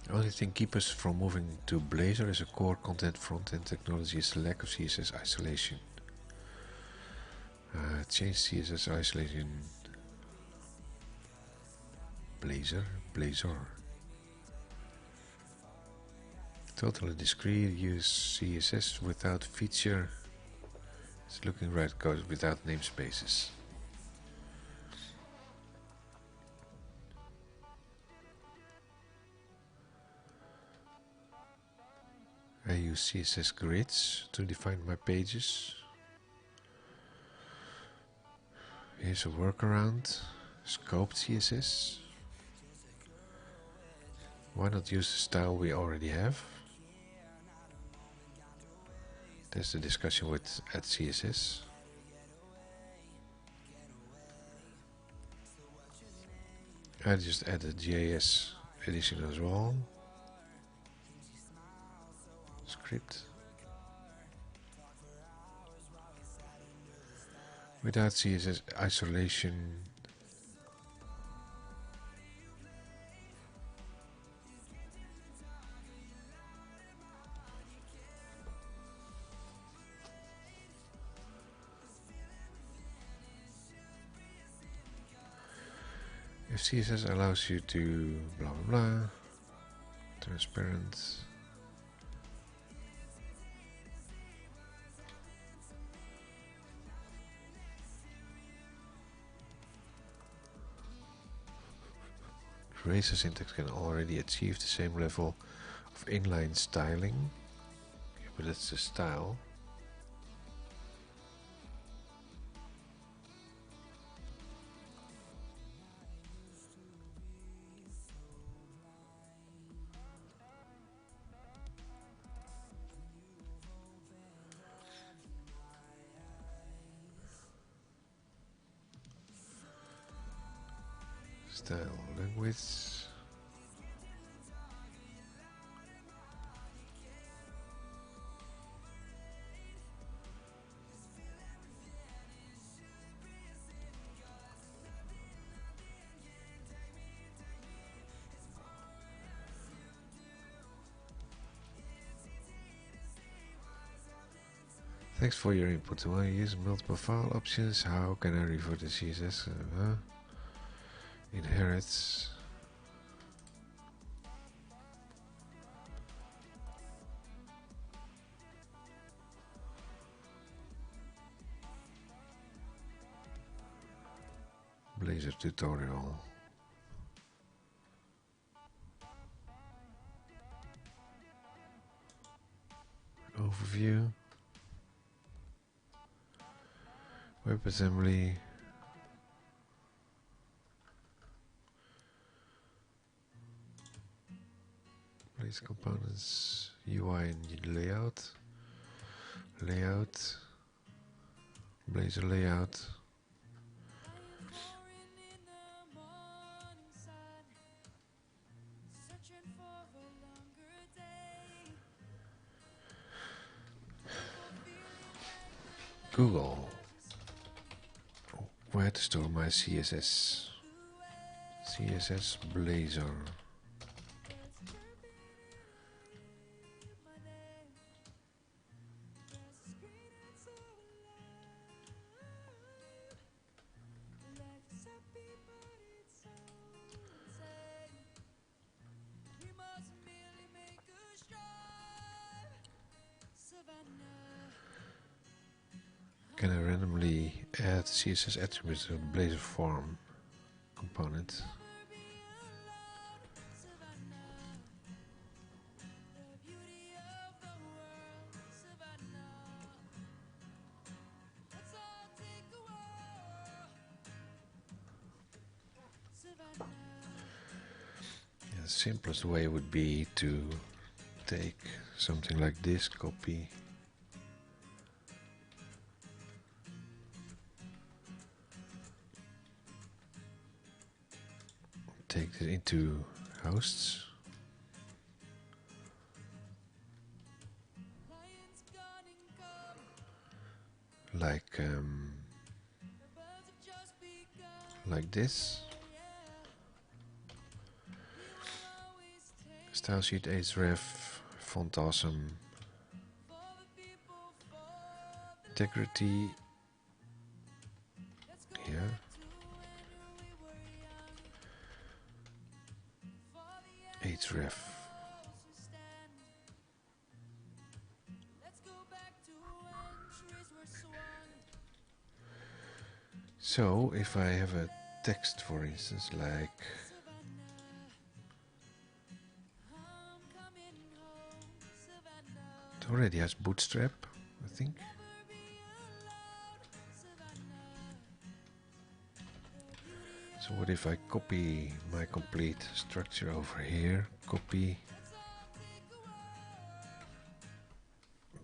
The only thing keep us from moving to Blazor as a core content front-end technology is the lack of CSS isolation. Change CSS isolation Blazor. Totally discrete, use CSS without feature. It's looking right, goes without namespaces. I use CSS grids to define my pages. Here's a workaround. Scoped CSS. Why not use the style we already have? That's the discussion with add CSS. I just added JS edition as well. Script. Without CSS isolation, if CSS allows you to blah blah blah, transparent. Razor syntax can already achieve the same level of inline styling, yeah, but that's the style. Style language. Thanks for your input. When I use multiple file options, how can I refer to CSS? Inherits. Blazor tutorial. overview, WebAssembly, place components, UI and layout, Blazor layout. Google, where to store my CSS. CSS Blazor. Can I randomly add CSS attributes to a Blazor form component? Yeah, the simplest way would be to take something like this, copy, take it into hosts, like this. Style sheet href, font awesome, integrity here, href. So if I have a text, for instance, like it already has bootstrap, I think. So what if I copy my complete structure over here, copy,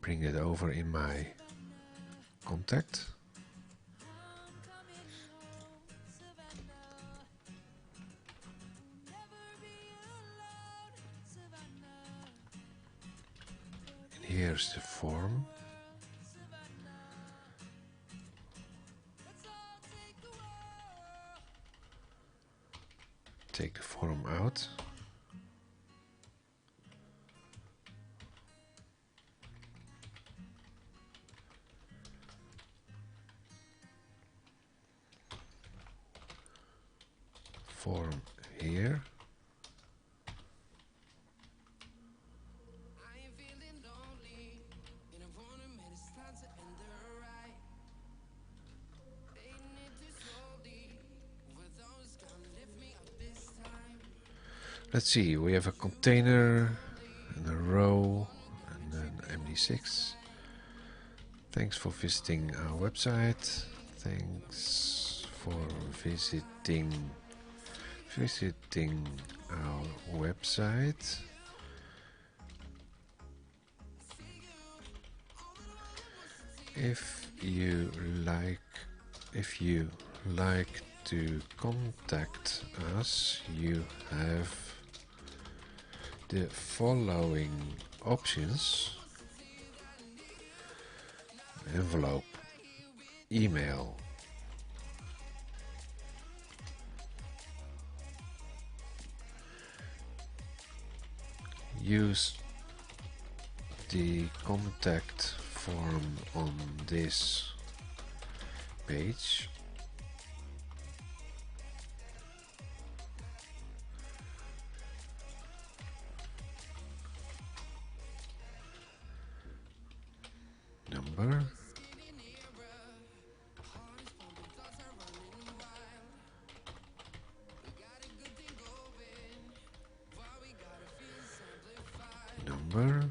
bring it over in my contact. And here's the form. Take the form out. Form here. Let's see, we have a container and a row and an MD6. Thanks for visiting our website. Thanks for visiting our website. If you like to contact us, you have the following options: envelope, email, use the contact form on this page. Number. Number.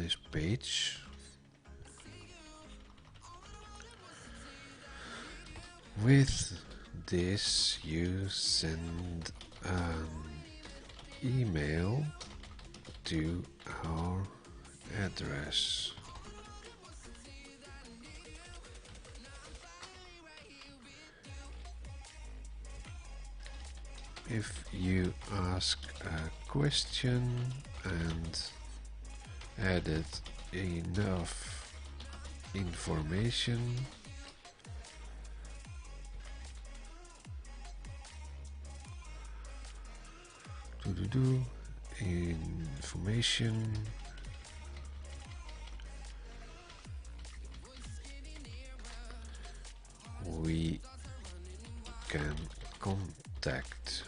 this page. With this you send an email to our address. If you ask a question and added enough information, information, we can contact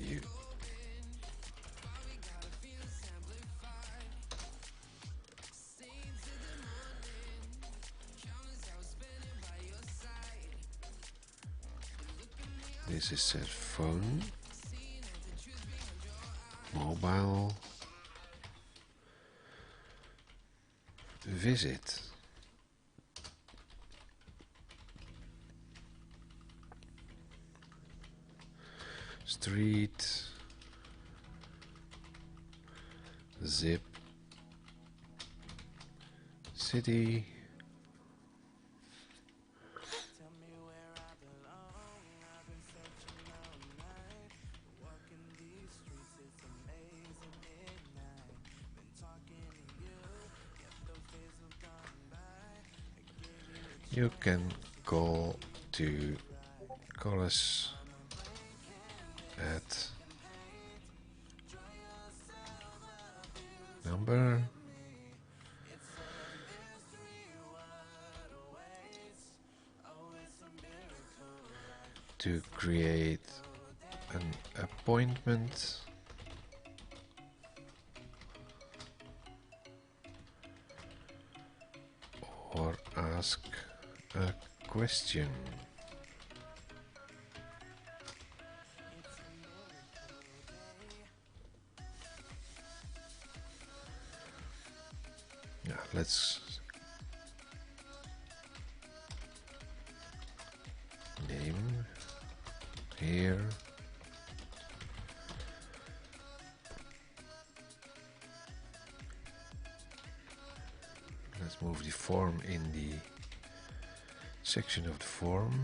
you. This is a phone, mobile, visit. Street, zip, city, you can call us at number to create an appointment or ask a question. Yeah, let's name here. Let's move the form in the section of the form.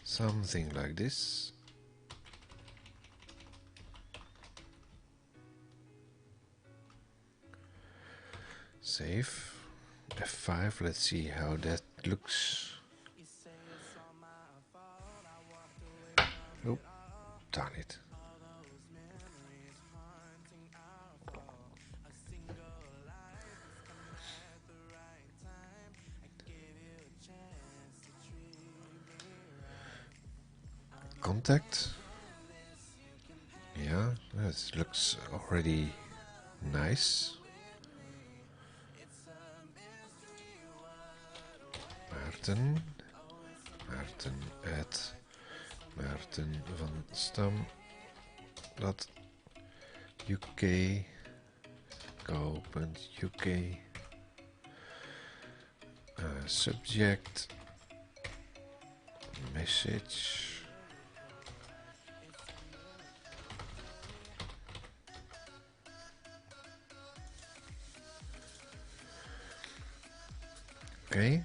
Something like this. Save. F5. Let's see how that looks. Oh, darn it. Contact. Yeah, that looks already nice. Maarten at maartenvanstam.uk go.uk. Subject message. Okay.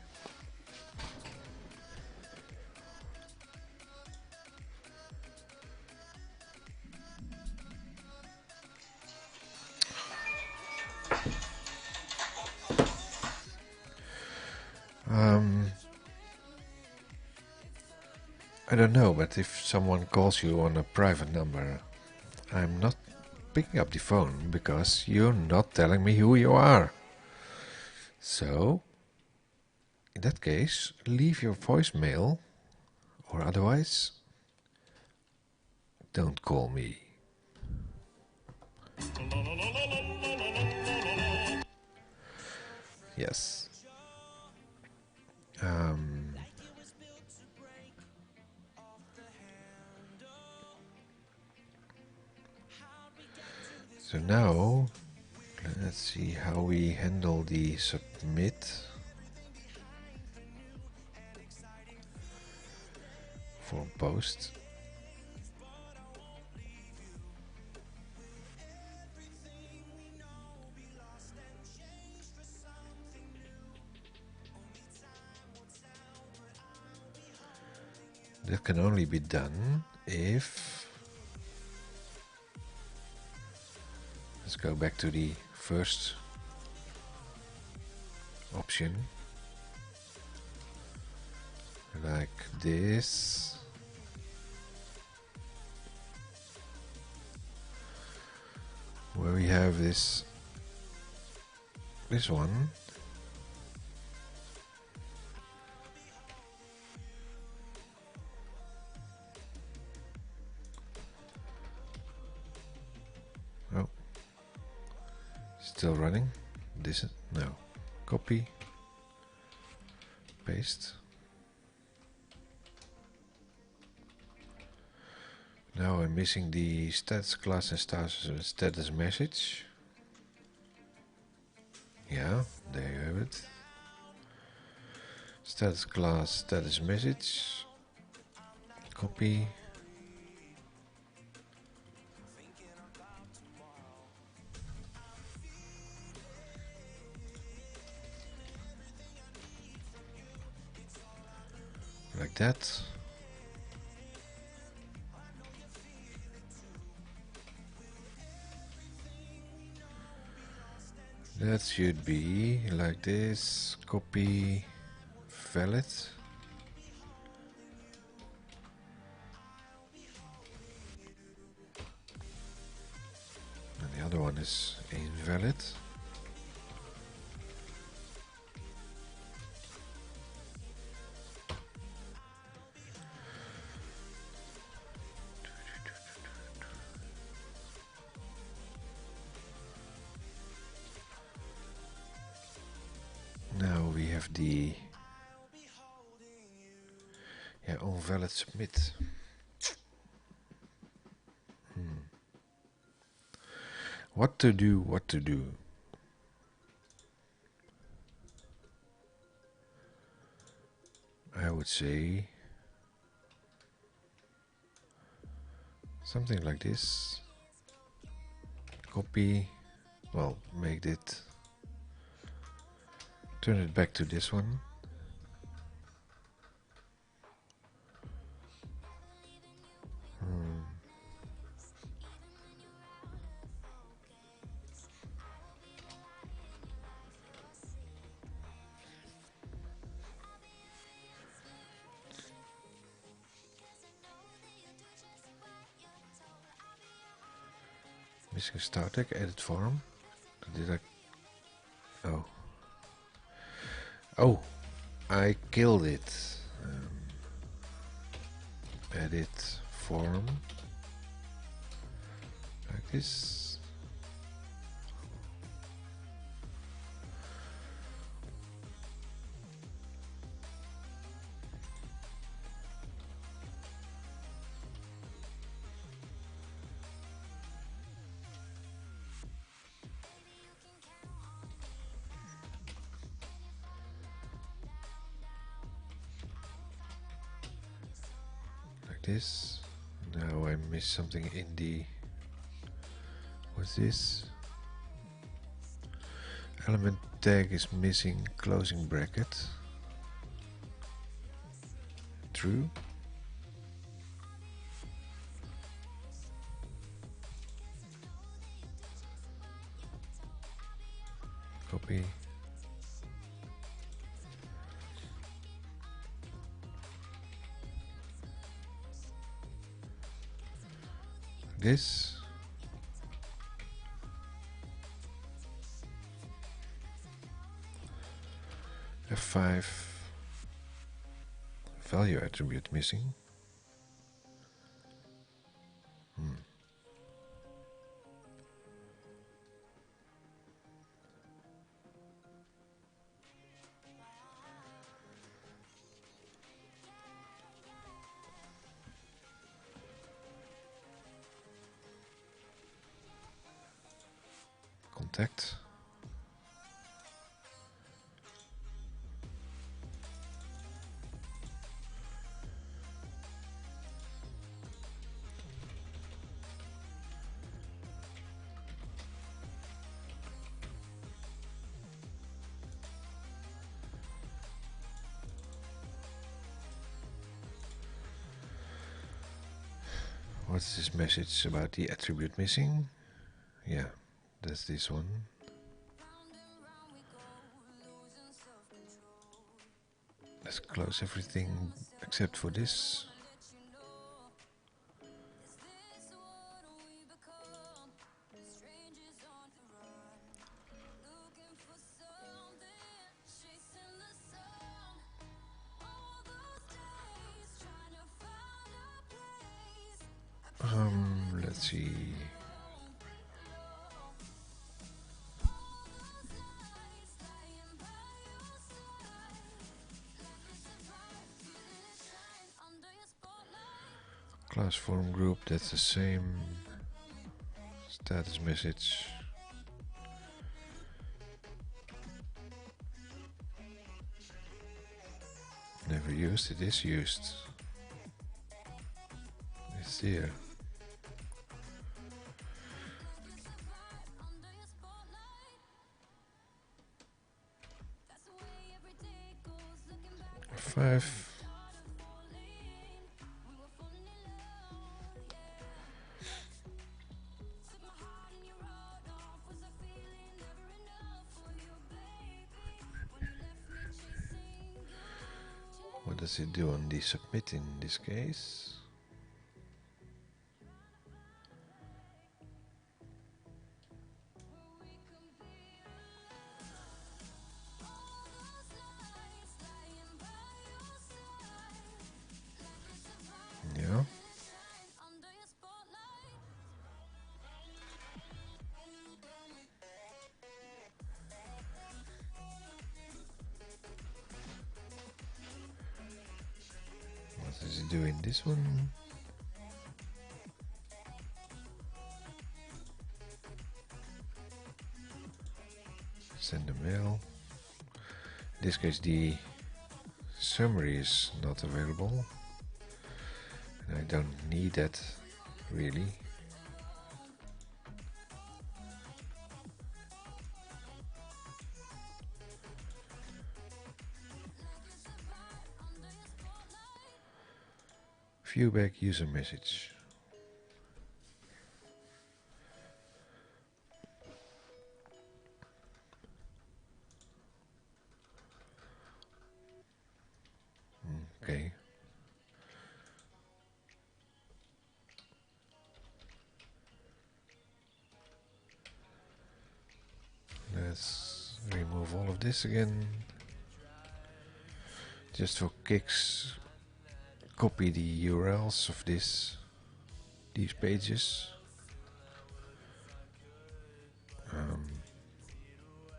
I don't know, but if someone calls you on a private number, I'm not picking up the phone because you're not telling me who you are. So, in that case, leave your voicemail, or otherwise, don't call me. Yes. So now let's see how we handle the submit for post. That can only be done if, let's go back to the first option, like this. Where we have this one. Oh, still running. This no. Copy, paste. Now I'm missing the status class and status message. Yeah, there you have it. Status class, status message. Copy. Like that. That should be like this. Copy, valid. And the other one is invalid. Now we have the invalid submit. What to do, what to do. I would say something like this. Copy, well, make it, turn it back to this one. Missing start tag, edit form. Did I? Oh. Oh, I killed it. Edit form. Like this. This. Now I missed something in the, what's this? Element tag is missing closing bracket. True. Copy. This. F5 value attribute missing. contact. What's this message about the attribute missing? Yeah, that's this one. Let's close everything except for this. Let's see. Class form group, that's the same. Status message. Never used, it is used. It's there. Five. What does it do on the submit in this case? Yeah. What does it do in this one? Send a mail. In this case, the summary is not available. And I don't need that really. Viewback user message. Okay. Let's remove all of this again. Just for kicks, copy the URLs of these pages.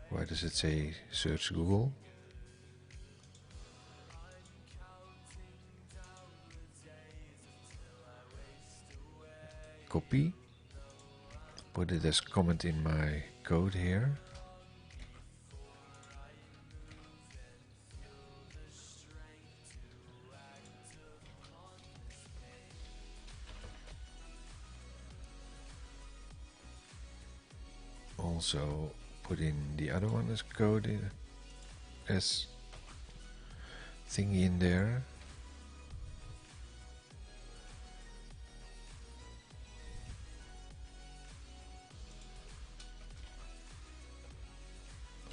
Why does it say search Google? Copy. Put it as comment in my code here. Also put in the other one as code as thingy in there.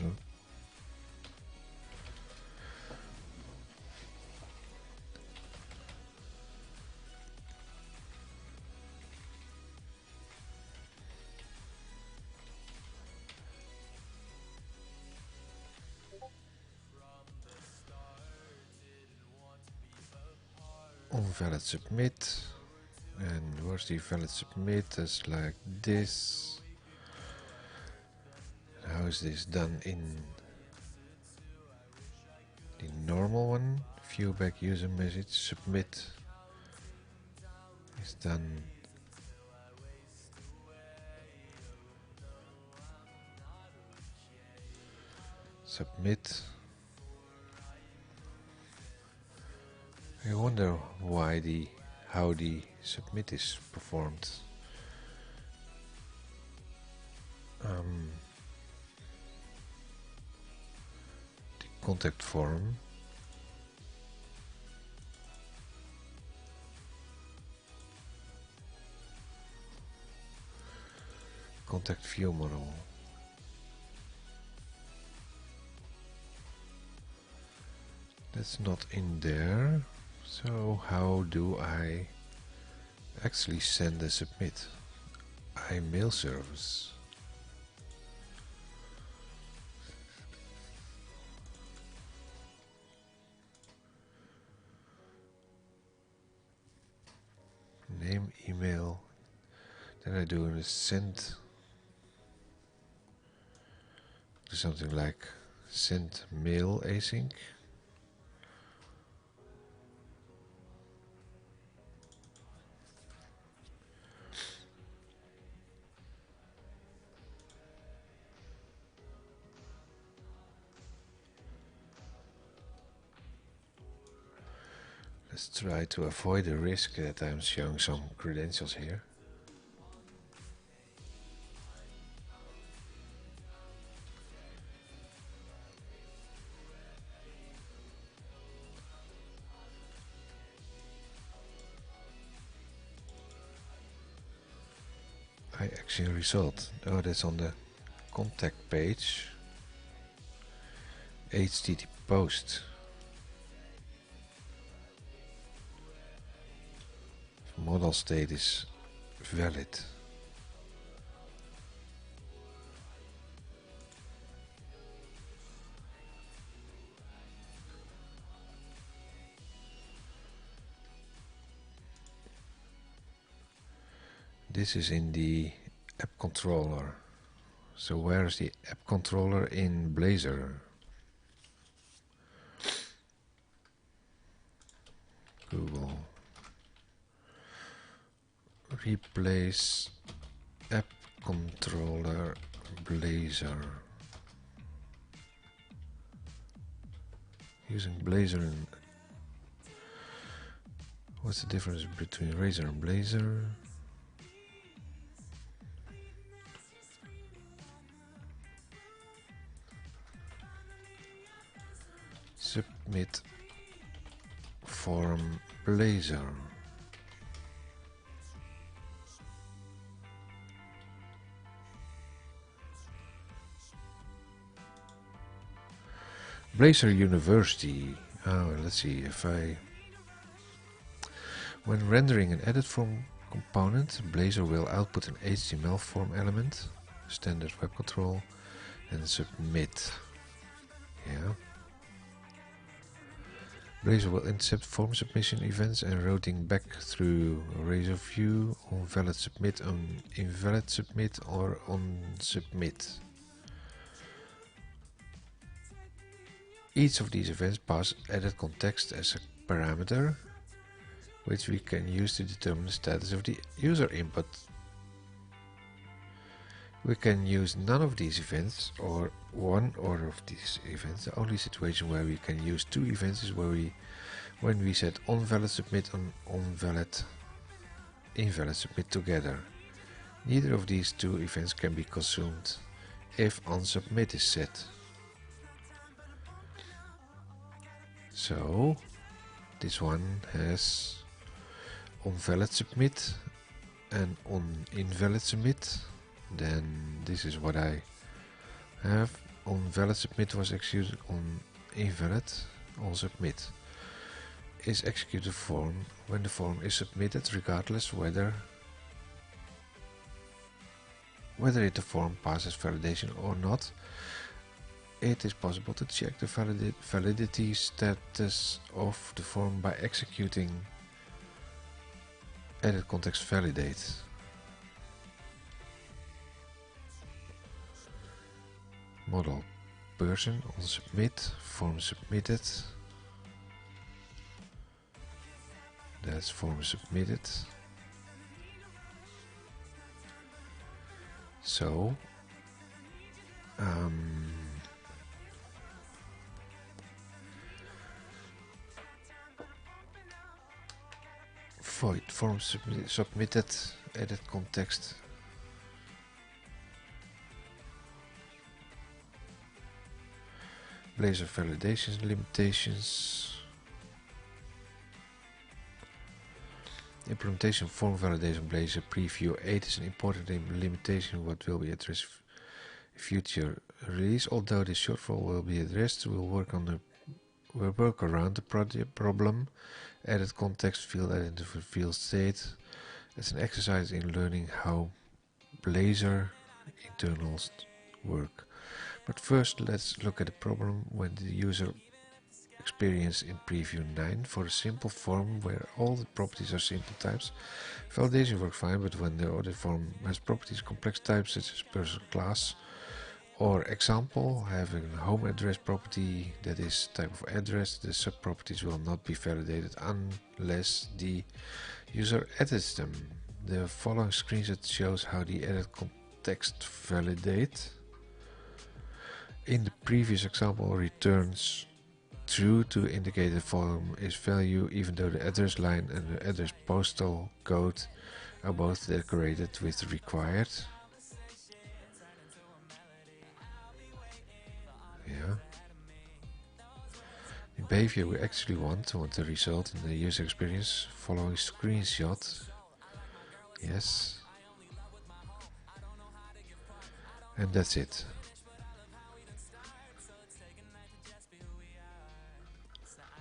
Oh. Valid submit, and where's the valid submit? That's like this. How is this done in the normal one? Viewback user message submit is done submit. I wonder how the submit is performed. The contact form. Contact view model. That's not in there. So how do I actually send a submit? Mail service. Name, email. Then I do a send. Do something like send mail async. Let's try to avoid the risk that I'm showing some credentials here. Action result. Oh, that's on the contact page. HTTP post. Model state is valid. This is in the app controller. So where is the app controller in Blazor? Google. Replace app controller Blazor. Using Blazor and what's the difference between Razor and Blazor? Submit form Blazor. Blazor University. Oh, let's see if when rendering an edit form component, Blazor will output an HTML form element, standard web control, and submit. Yeah. Blazor will intercept form submission events and routing back through Razor view on valid submit, on invalid submit, or on submit. Each of these events pass edit context as a parameter, which we can use to determine the status of the user input. We can use none of these events or one or of these events. The only situation where we can use two events is when we set onValid submit and invalid submit together. Neither of these two events can be consumed if onSubmit is set. So this one has onValid submit and invalid submit. Then this is what I have. OnValid submit was executed on invalid. OnSubmit is executed form when the form is submitted, regardless whether the form passes validation or not. It is possible to check the validity status of the form by executing edit context validate. Model person on submit, form submitted. That's form submitted. So void form submitted, edit context. Blazor validation limitations. Implementation form validation Blazor preview 8 is an important limitation what will be addressed in future release. Although this shortfall will be addressed, we'll work around the problem. Edit context field, identify field state. It's an exercise in learning how Blazor internals work. But first, let's look at the problem when the user experience in preview 9. For a simple form where all the properties are simple types, validation works fine, but when the other form has properties complex types such as person, class, or example, having a home address property that is type of address, the subproperties will not be validated unless the user edits them. The following screenshot shows how the edit context validate. In the previous example, returns true to indicate the form is value even though the address line and the address postal code are both decorated with required. Yeah. In behavior we actually want the result in the user experience following screenshot. Yes. And that's it.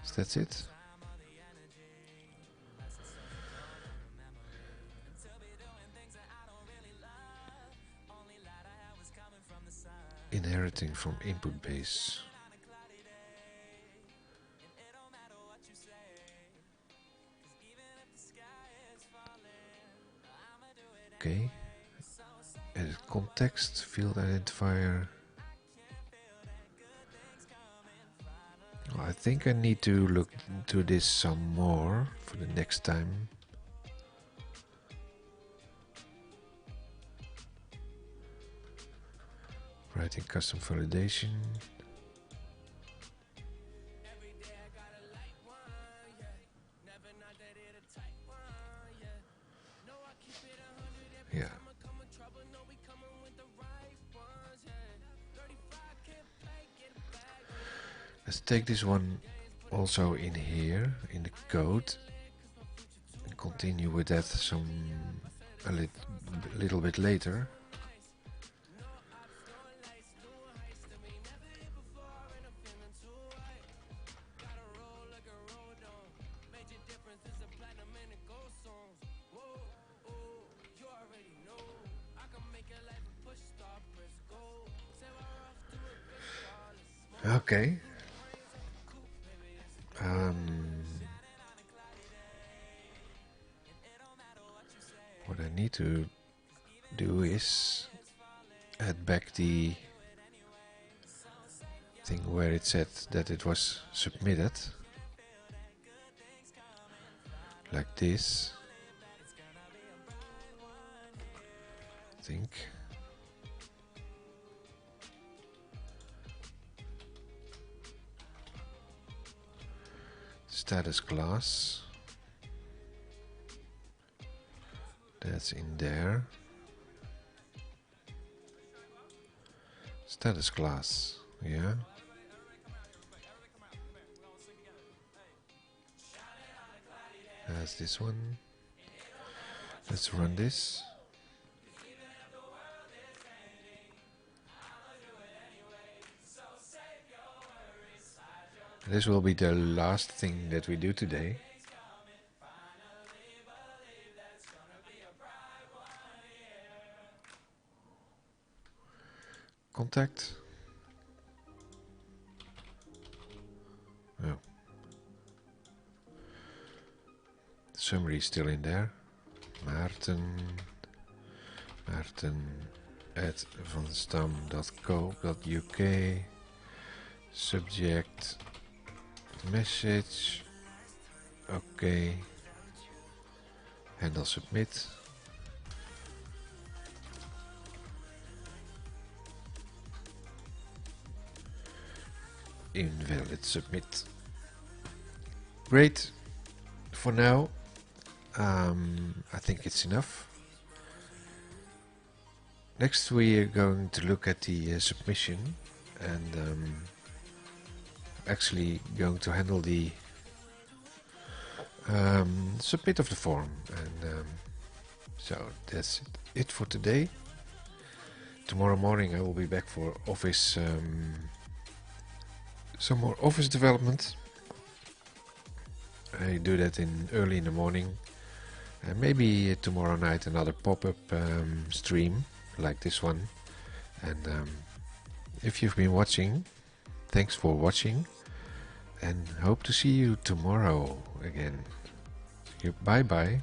So that's it. Inheriting from input base. Okay. Edit context, field identifier. I think I need to look into this some more for the next time. Writing custom validation. Yeah. Let's take this one also in here in the code and continue with that a little bit later. Okay. What I need to do is add back the thing where it said that it was submitted, like this. I think. Status class. That's in there. Status class, yeah. That's this one. Let's run this. This will be the last thing that we do today. Contact. Oh. Summary is still in there. Maarten at vanstam.co.uk. Subject message. Okay. Handle submit. Invalid submit. Great. For now, I think it's enough. Next we are going to look at the submission, and actually going to handle the submit of the form. And so that's it for today. Tomorrow morning I will be back for office, some more office development. I do that early in the morning. Maybe tomorrow night another pop-up stream like this one. And if you've been watching, thanks for watching, and hope to see you tomorrow again. Bye bye.